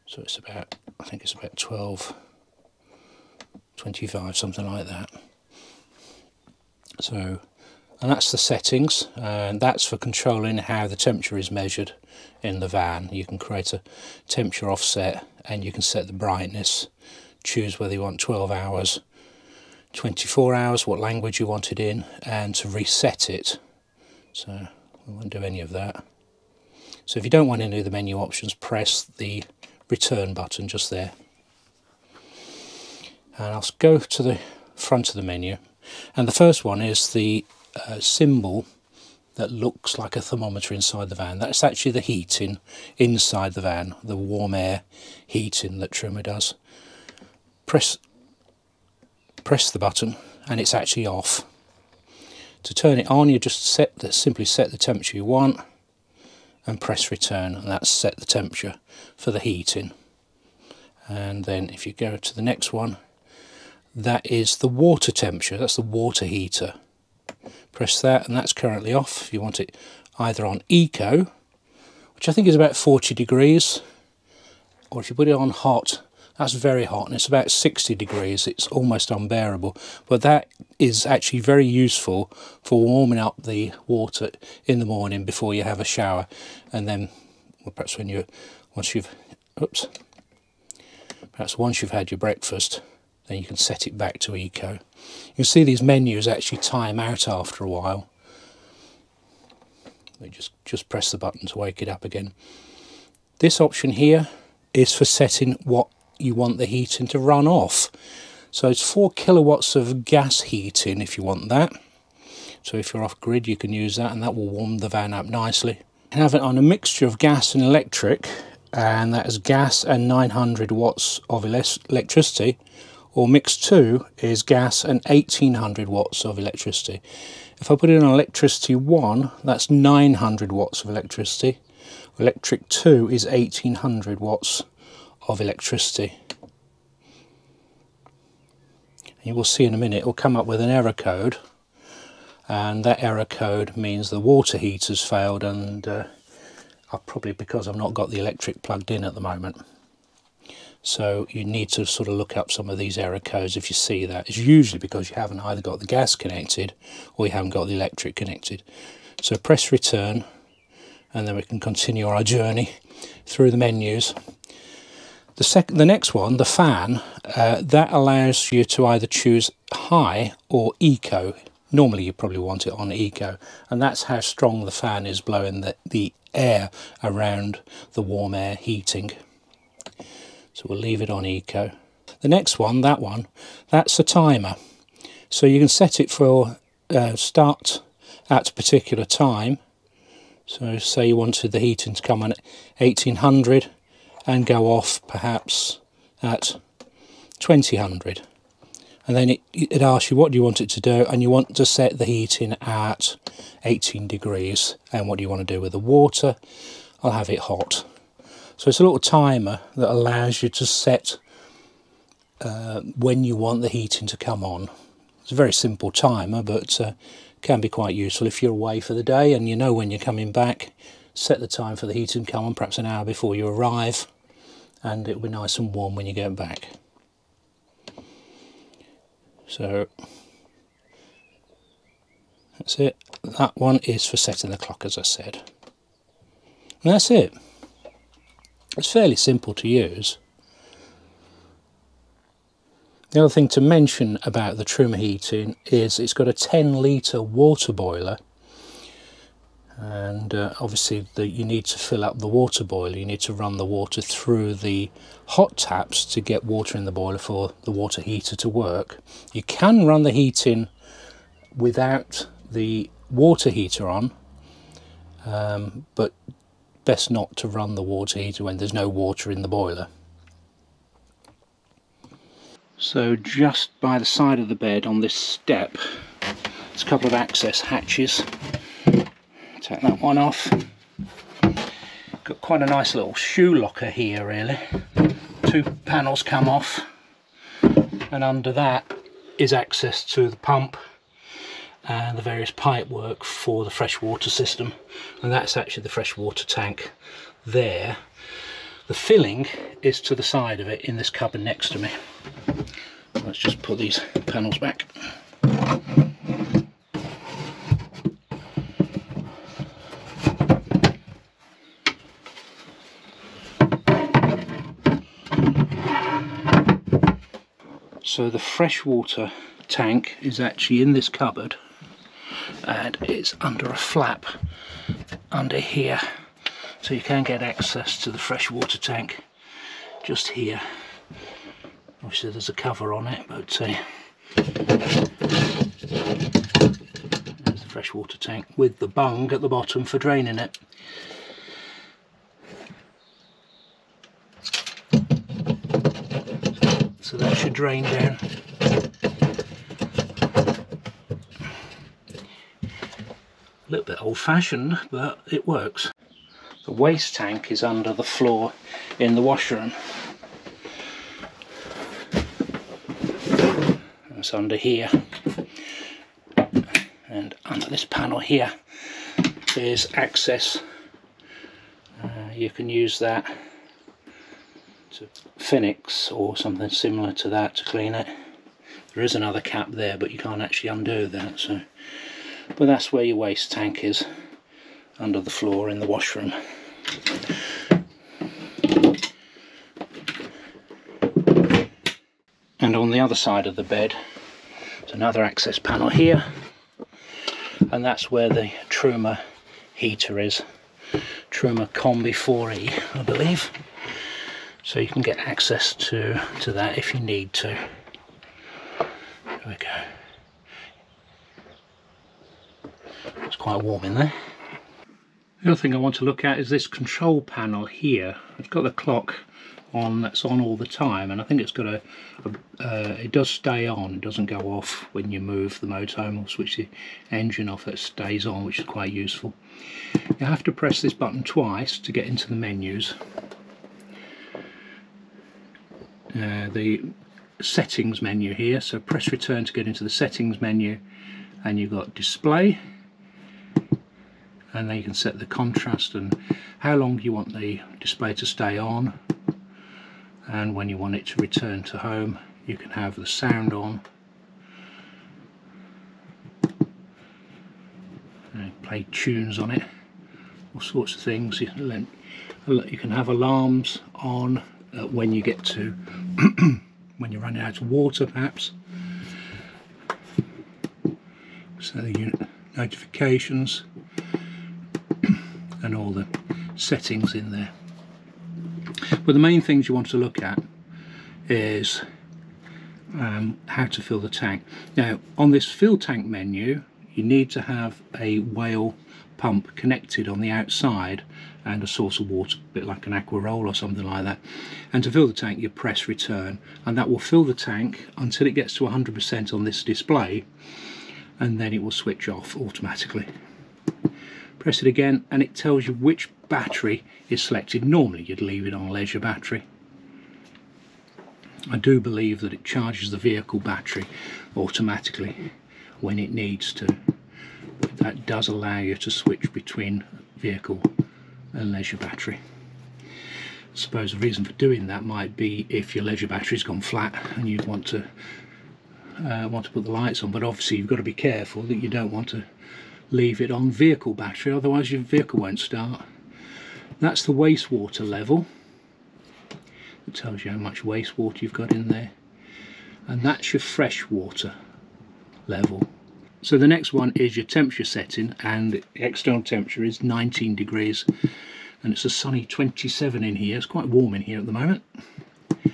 So it's about, I think it's about 12:25, something like that. So, and that's the settings, and that's for controlling how the temperature is measured in the van. You can create a temperature offset, and you can set the brightness, choose whether you want 12 hours, 24 hours, what language you want it in, and to reset it. So we won't do any of that. So if you don't want any of the menu options, press the return button just there. And I'll go to the front of the menu, and the first one is the symbol that looks like a thermometer inside the van. That's actually the heating inside the van, the warm air heating that Truma does. Press the button and it's actually off. To turn it on, you just simply set the temperature you want and press return, and that's set the temperature for the heating. And then if you go to the next one, that is the water temperature, that's the water heater. Press that, and that's currently off. If you want it either on Eco, which I think is about 40 degrees, or if you put it on hot, that's very hot, and it's about 60 degrees. It's almost unbearable, but that is actually very useful for warming up the water in the morning before you have a shower, and then well, perhaps once you've had your breakfast, then you can set it back to eco. You can see these menus actually time out after a while. You just press the button to wake it up again. This option here is for setting what you want the heating to run off. So it's 4 kilowatts of gas heating if you want that. So if you're off grid, you can use that, and that will warm the van up nicely. You can have it on a mixture of gas and electric, and that is gas and 900 watts of electricity, or mix 2 is gas and 1800 watts of electricity. If I put it on electricity 1, that's 900 watts of electricity. Electric 2 is 1800 watts of electricity. You will see in a minute it will come up with an error code, and that error code means the water heater's failed, and probably because I've not got the electric plugged in at the moment. So you need to sort of look up some of these error codes if you see that. It's usually because you haven't either got the gas connected or you haven't got the electric connected. So press return, and then we can continue our journey through the menus. The next one, the fan, that allows you to either choose high or eco. Normally you probably want it on eco, and that's how strong the fan is blowing the air around the warm air heating. So we'll leave it on eco. The next one, that's a timer. So you can set it for start at a particular time. So say you wanted the heating to come on at 1800 and go off perhaps at 2000. And then it asks you what do you want it to do, and you want to set the heating at 18 degrees. And what do you want to do with the water? I'll have it hot. So it's a little timer that allows you to set when you want the heating to come on. It's a very simple timer, but can be quite useful if you're away for the day and you know when you're coming back. Set the time for the heating to come on, perhaps an hour before you arrive, and it'll be nice and warm when you get back. So that's it. That one is for setting the clock, as I said. And that's it. It's fairly simple to use. The other thing to mention about the Truma heating is it's got a 10-litre water boiler, and obviously you need to fill up the water boiler. You need to run the water through the hot taps to get water in the boiler for the water heater to work. You can run the heating without the water heater on, but best not to run the water heater when there's no water in the boiler. So just by the side of the bed on this step, there's a couple of access hatches. Take that one off. Got quite a nice little shoe locker here really. 2 panels come off, and under that is access to the pump and the various pipe work for the freshwater system, and that's actually the freshwater tank there. The filling is to the side of it in this cupboard next to me. Let's just put these panels back. So the freshwater tank is actually in this cupboard, and it's under a flap under here, so you can get access to the freshwater tank just here. Obviously there's a cover on it, but there's the freshwater tank with the bung at the bottom for draining it. So that should drain down. A little bit old-fashioned, but it works. The waste tank is under the floor in the washroom. It's under here, and under this panel here is access. You can use that to Phoenix or something similar to that to clean it. There is another cap there, but you can't actually undo that. So, but that's where your waste tank is, under the floor in the washroom. And on the other side of the bed, there's another access panel here, and that's where the Truma heater is. Truma Combi 4E, I believe. So you can get access to that if you need to. There we go. It's quite warm in there. The other thing I want to look at is this control panel here. It's got the clock on, that's on all the time, and I think it's got it does stay on, it doesn't go off when you move the motorhome or switch the engine off. It stays on, which is quite useful. You have to press this button twice to get into the menus. The settings menu here, so press return to get into the settings menu, and you've got display, and then you can set the contrast and how long you want the display to stay on, and when you want it to return to home. You can have the sound on, and play tunes on it, all sorts of things. You can have alarms on when you get to when you're running out of water, perhaps. So the notifications and all the settings in there. But the main things you want to look at is how to fill the tank. Now on this fill tank menu, you need to have a whale pump connected on the outside and a source of water, a bit like an aqua roll or something like that. And to fill the tank, you press return, and that will fill the tank until it gets to 100% on this display, and then it will switch off automatically. Press it again and it tells you which battery is selected. Normally you'd leave it on leisure battery. I do believe that it charges the vehicle battery automatically when it needs to. But that does allow you to switch between vehicle and leisure battery. I suppose the reason for doing that might be if your leisure battery's gone flat and you want to put the lights on, but obviously you've got to be careful that you don't want to leave it on vehicle battery, otherwise your vehicle won't start. That's the wastewater level. It tells you how much wastewater you've got in there, and that's your freshwater level. So the next one is your temperature setting, and the external temperature is 19 degrees, and it's a sunny 27 in here. It's quite warm in here at the moment. And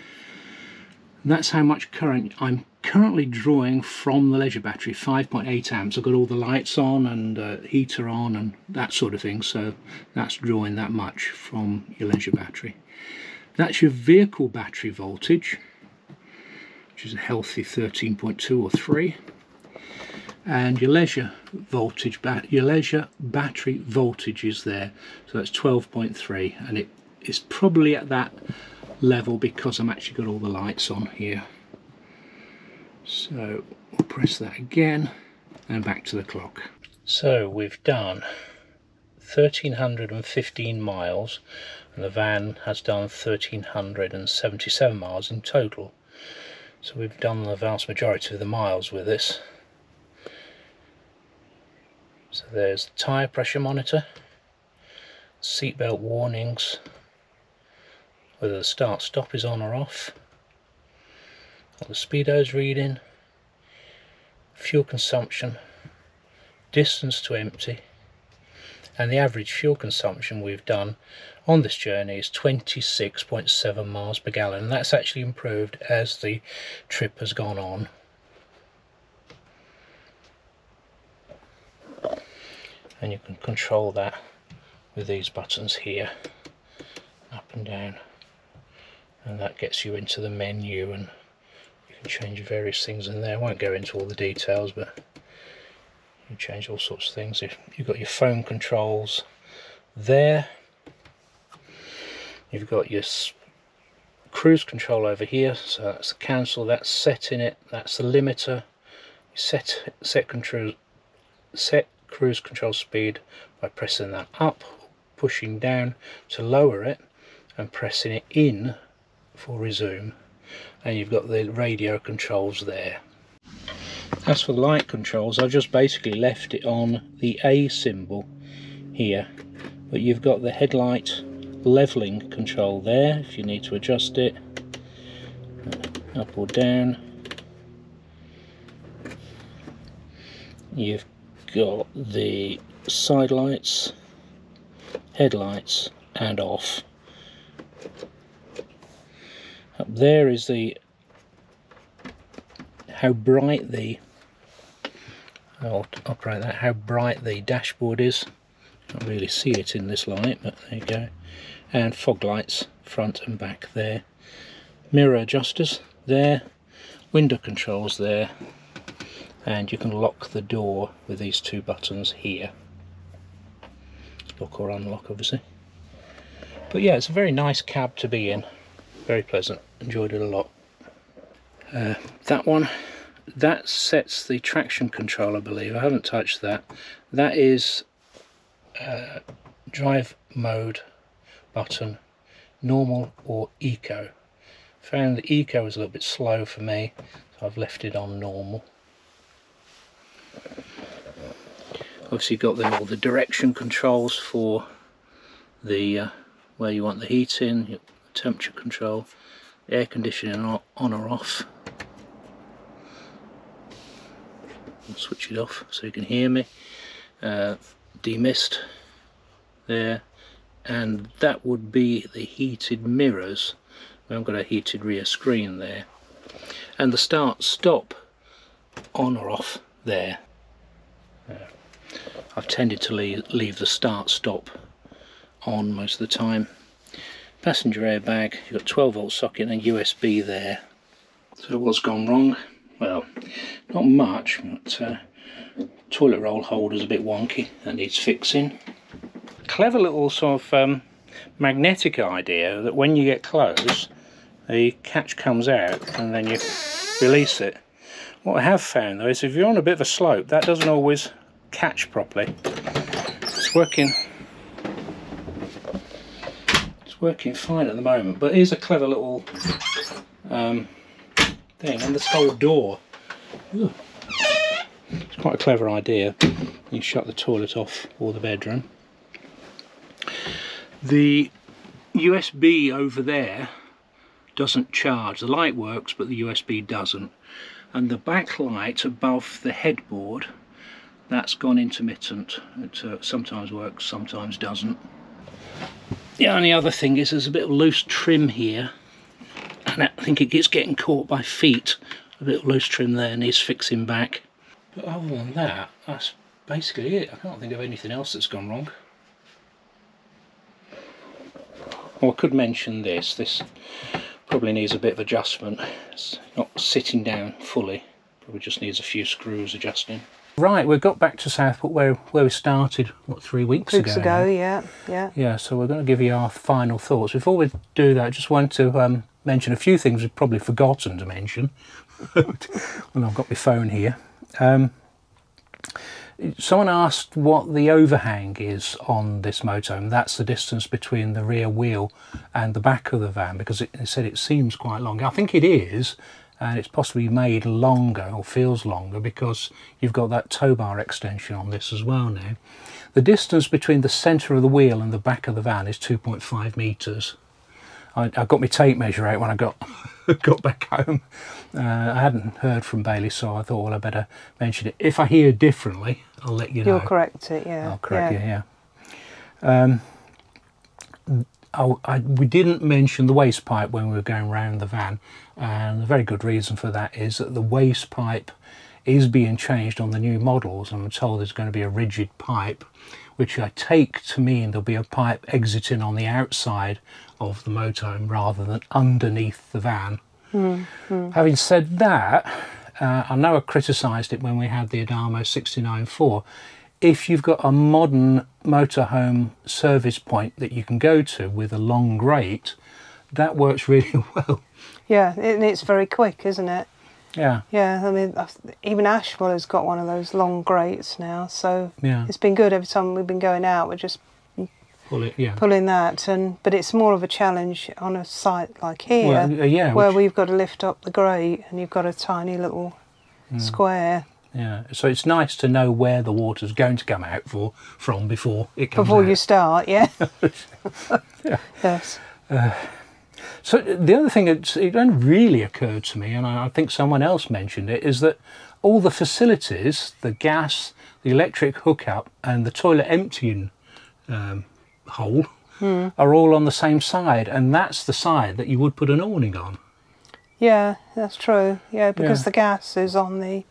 that's how much current I'm currently drawing from the leisure battery, 5.8 amps. I've got all the lights on and heater on and that sort of thing, so that's drawing that much from your leisure battery. That's your vehicle battery voltage, which is a healthy 13.2 or 3, and your leisure voltage, your leisure battery voltage is there, so that's 12.3, and it's probably at that level because I'm actually got all the lights on here. So we'll press that again and back to the clock. So we've done 1,315 miles, and the van has done 1,377 miles in total. So we've done the vast majority of the miles with this. So there's the tyre pressure monitor, seatbelt warnings, whether the start stop is on or off, what the speedo's reading, fuel consumption, distance to empty, and the average fuel consumption we've done on this journey is 26.7 miles per gallon, and that's actually improved as the trip has gone on. And you can control that with these buttons here, up and down, and that gets you into the menu, and you can change various things in there. I won't go into all the details, but you change all sorts of things. You've got your phone controls there, you've got your cruise control over here, so that's the cancel, that's setting it, that's the limiter. You set cruise control speed by pressing that up, pushing down to lower it, and pressing it in for resume, and you've got the radio controls there. As for the light controls, I've just basically left it on the A symbol here, but you've got the headlight leveling control there if you need to adjust it up or down. You've got the side lights, headlights and off. Up there is the how bright the dashboard is. Can't really see it in this light, but there you go. And fog lights front and back there. Mirror adjusters there, window controls there, and you can lock the door with these two buttons here. Lock or unlock, obviously. But yeah, it's a very nice cab to be in. Very pleasant. Enjoyed it a lot. That one, that sets the traction control, I believe. I haven't touched that. That is drive mode button, normal or eco. Found the eco was a little bit slow for me, so I've left it on normal. Obviously got then all the direction controls for the where you want the heat in, your temperature control, the air conditioning on or off. I'll switch it off so you can hear me. Demist there, and that would be the heated mirrors. I've got a heated rear screen there, and the start stop on or off there. I've tended to leave the start stop on most of the time. Passenger airbag, you've got 12 volt socket and USB there. So what's gone wrong? Well, not much, but toilet roll holder's a bit wonky, that needs fixing. Clever little sort of magnetic idea that when you get close, the catch comes out and then you release it. What I have found though is if you're on a bit of a slope, that doesn't always catch properly. It's working fine at the moment, but here's a clever little thing, and this whole door. Ooh. It's quite a clever idea. You shut the toilet off or the bedroom. The USB over there doesn't charge. The light works, but the USB doesn't. And the backlight above the headboard, that's gone intermittent. It sometimes works, sometimes doesn't. The only other thing is there's a bit of loose trim here, and I think it gets getting caught by feet. A bit of loose trim there needs fixing back. But other than that, that's basically it. I can't think of anything else that's gone wrong. Well, I could mention this probably needs a bit of adjustment. It's not sitting down fully, probably just needs a few screws adjusting. Right, we've got back to Southport where we started, what, 3 weeks ago? 2 weeks ago, yeah. Yeah, so we're going to give you our final thoughts. Before we do that, I just want to mention a few things we've probably forgotten to mention. Well, I've got my phone here. Someone asked what the overhang is on this motorhome. That's the distance between the rear wheel and the back of the van, because it said it seems quite long. I think it is, and it's possibly made longer, or feels longer, because you've got that tow bar extension on this as well now. The distance between the centre of the wheel and the back of the van is 2.5 metres. I got my tape measure out when I got back home. I hadn't heard from Bailey, so I thought, well, I better mention it. If I hear differently, I'll let you know. You'll correct it, yeah. I'll correct you, yeah. We didn't mention the waste pipe when we were going around the van, and a very good reason for that is that the waste pipe is being changed on the new models. I'm told there's going to be a rigid pipe, which I take to mean there'll be a pipe exiting on the outside of the motorhome rather than underneath the van. Having said that, I know I criticised it when we had the Adamo 69.4. If you've got a modern motorhome service point that you can go to with a long grate, that works really well. Yeah, and it's very quick, isn't it? Yeah. Yeah, I mean, even Ashwell has got one of those long grates now, so yeah, it's been good every time we've been going out. We're just pull it, yeah. pulling that, but it's more of a challenge on a site like here, Well, yeah, where we've got to lift up the grate and you've got a tiny little square. Yeah, so it's nice to know where the water's going to come out from before it comes Before out. you start, yeah. Yeah. Yes. So the other thing it only really occurred to me, and I think someone else mentioned it, is that all the facilities, the gas, the electric hookup and the toilet emptying hole are all on the same side, and that's the side that you would put an awning on. Yeah, that's true. Yeah, because the gas is on the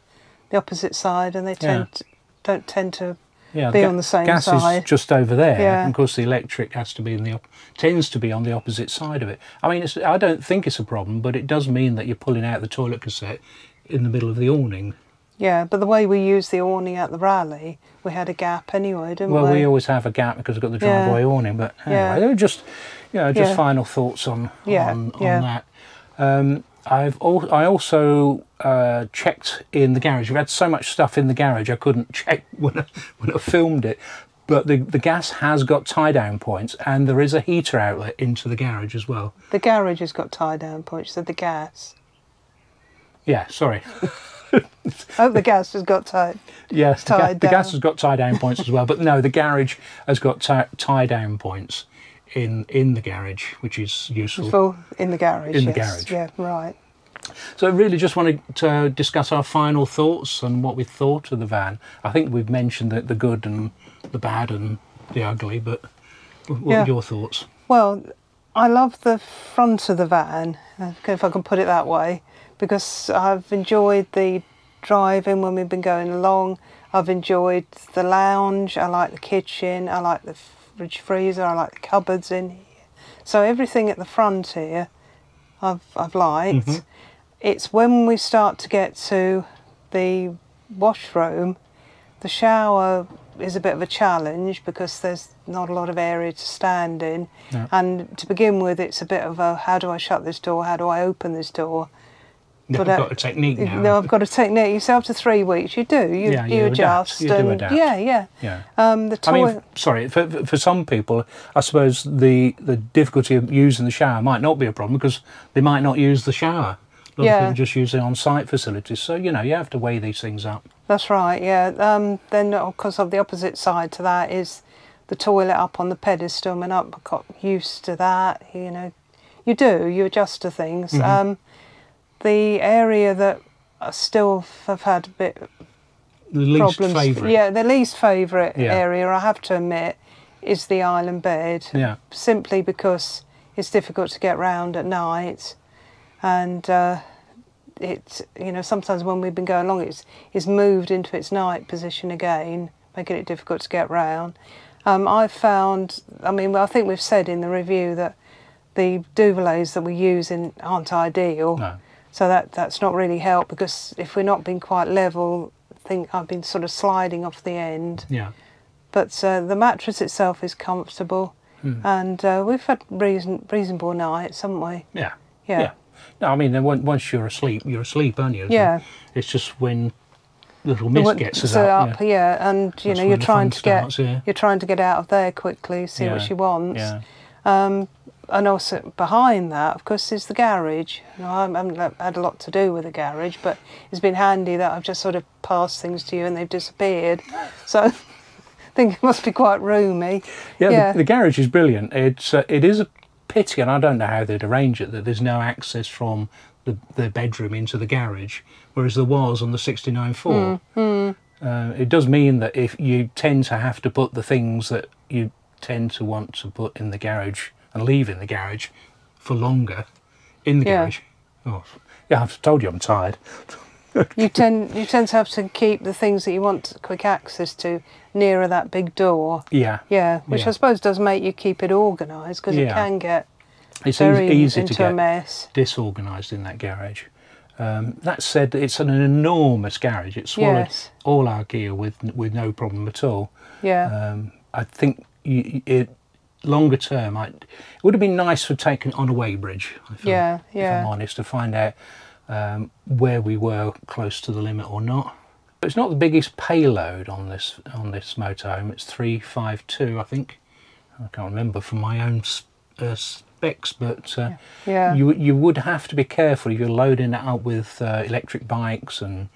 opposite side, and they don't tend to be on the same gas side. Is just over there, Yeah. and of course the electric has to be tends to be on the opposite side of it. I mean, I don't think it's a problem, but it does mean that you're pulling out the toilet cassette in the middle of the awning. Yeah, but the way we used the awning at the rally, we had a gap anyway, didn't we? Well, we always have a gap because we've got the driveway awning, but anyway, they were just, final thoughts on that. I also checked in the garage. We had so much stuff in the garage I couldn't check when I filmed it, but the gas has got tie-down points, and there is a heater outlet into the garage as well. The garage has got tie-down points, so the gas. Yeah, sorry. Oh, the gas has got tied. Yes, tied the down. gas has got tie-down points as well, but no, the garage has got tie-down points in the garage, which is useful. In the garage. In the yes. garage. Yeah, right. So really just wanted to discuss our final thoughts and what we thought of the van. I think we've mentioned the good and the bad and the ugly, but what are your thoughts? Well, I love the front of the van, if I can put it that way, because I've enjoyed the driving when we've been going along. I've enjoyed the lounge, I like the kitchen, I like the fridge freezer, I like the cupboards in here. So everything at the front here I've liked. It's when we start to get to the washroom, the shower is a bit of a challenge because there's not a lot of area to stand in. Yeah. And to begin with, it's a bit of a, how do I shut this door? How do I open this door? I've got a technique now. No, I've got a technique. You say after 3 weeks, you do. You adjust. You do adapt. Yeah. The toilet. I mean, sorry, for some people, I suppose the difficulty of using the shower might not be a problem because they might not use the shower. A lot of people just use the on-site facilities. So, you have to weigh these things up. That's right, yeah. Then, of course, the opposite side to that is the toilet up on the pedestal. I mean, I got used to that, You adjust to things. The area that I still have had a bit The least problems. favourite. Yeah, the least favourite area, I have to admit, is the island bed. Yeah. Simply because it's difficult to get round at night, and it's sometimes when we've been going along, it's moved into its night position again, making it difficult to get round. I've found, I think we've said in the review that the duvets that we use aren't ideal. No. So that's not really helped, because if we're not being quite level, I think I've been sort of sliding off the end. Yeah. But the mattress itself is comfortable, and we've had reasonable nights, haven't we? Yeah. Yeah. No, I mean, once you're asleep, aren't you? Yeah. It's just when little mist gets us up. Yeah, and That's you're when the trying fun to get starts, you're trying to get out of there quickly, see what she wants. Yeah. And also behind that, of course, is the garage. I haven't had a lot to do with the garage, but it's been handy that I've just sort of passed things to you and they've disappeared. So I think it must be quite roomy. Yeah, the garage is brilliant. It is a pity, and I don't know how they'd arrange it, that there's no access from the bedroom into the garage, whereas there was on the 69.4. It does mean that if you tend to have to put the things that you tend to want to put in the garage and leave in the garage for longer in the garage. Oh, yeah, I've told you I'm tired. You tend to have to keep the things that you want quick access to nearer that big door. Yeah. Which I suppose does make you keep it organised, because it can get very easy into to get a mess. disorganised in that garage. That said, it's an enormous garage. It swallowed all our gear with no problem at all. Yeah. I think longer term, it would have been nice to take on a weighbridge. If I'm honest, to find out where we were close to the limit or not. It's not the biggest payload on this motorhome. It's 352, I think. I can't remember from my own specs, but Yeah. you would have to be careful if you're loading it up with electric bikes and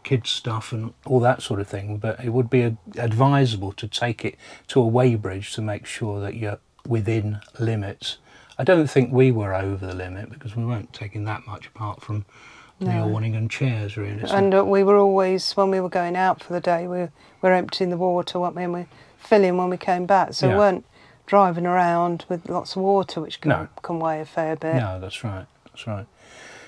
kids stuff and all that sort of thing. But it would be advisable to take it to a weighbridge to make sure that you're within limits. I don't think we were over the limit because we weren't taking that much apart from the awning and chairs, really. So. And we were always, when we were going out for the day, we were emptying the water, and we filling when we came back. So we weren't driving around with lots of water, which can weigh a fair bit. No, that's right. That's right.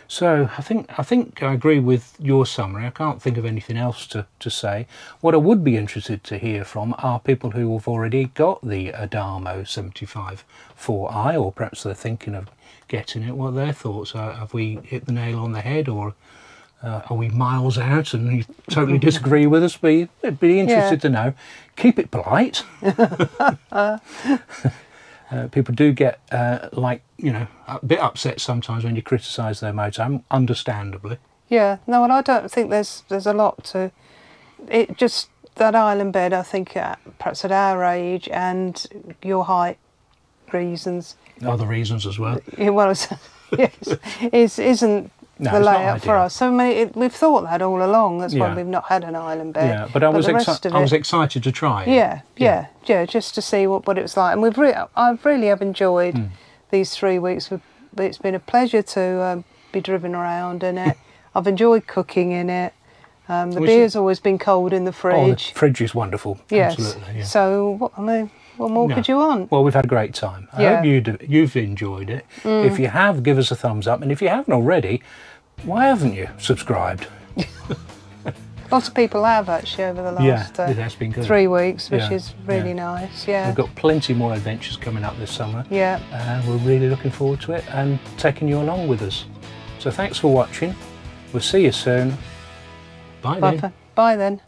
So I think I agree with your summary. I can't think of anything else to say. What I would be interested to hear from are people who have already got the Adamo 75 4i, or perhaps they're thinking of getting it. What their thoughts are. Have we hit the nail on the head, or are we miles out and you totally disagree with us? I'd be interested to know. Keep it polite. People do get a bit upset sometimes when you criticise their motor, understandably. Yeah, no, and I don't think there's a lot to it. Just that island bed, I think, perhaps at our age and your height reasons. Other reasons as well. Well, yes, isn't the layout for us. So we've thought that all along. That's why we've not had an island bed. Yeah, but I was excited to try it. Yeah, just to see what it was like. And I really have enjoyed these 3 weeks. It's been a pleasure to be driven around in it. I've enjoyed cooking in it. The beer's always been cold in the fridge. Oh, the fridge is wonderful. Yes. Absolutely. Yeah. So what more could you want? Well, we've had a great time. I hope you've enjoyed it. If you have, give us a thumbs up. And if you haven't already, why haven't you subscribed? Lots of people have, actually, over the last it has been good. 3 weeks, which is really nice. Yeah. We've got plenty more adventures coming up this summer. Yeah. And we're really looking forward to it and taking you along with us. So thanks for watching. We'll see you soon. Bye then. Bye then.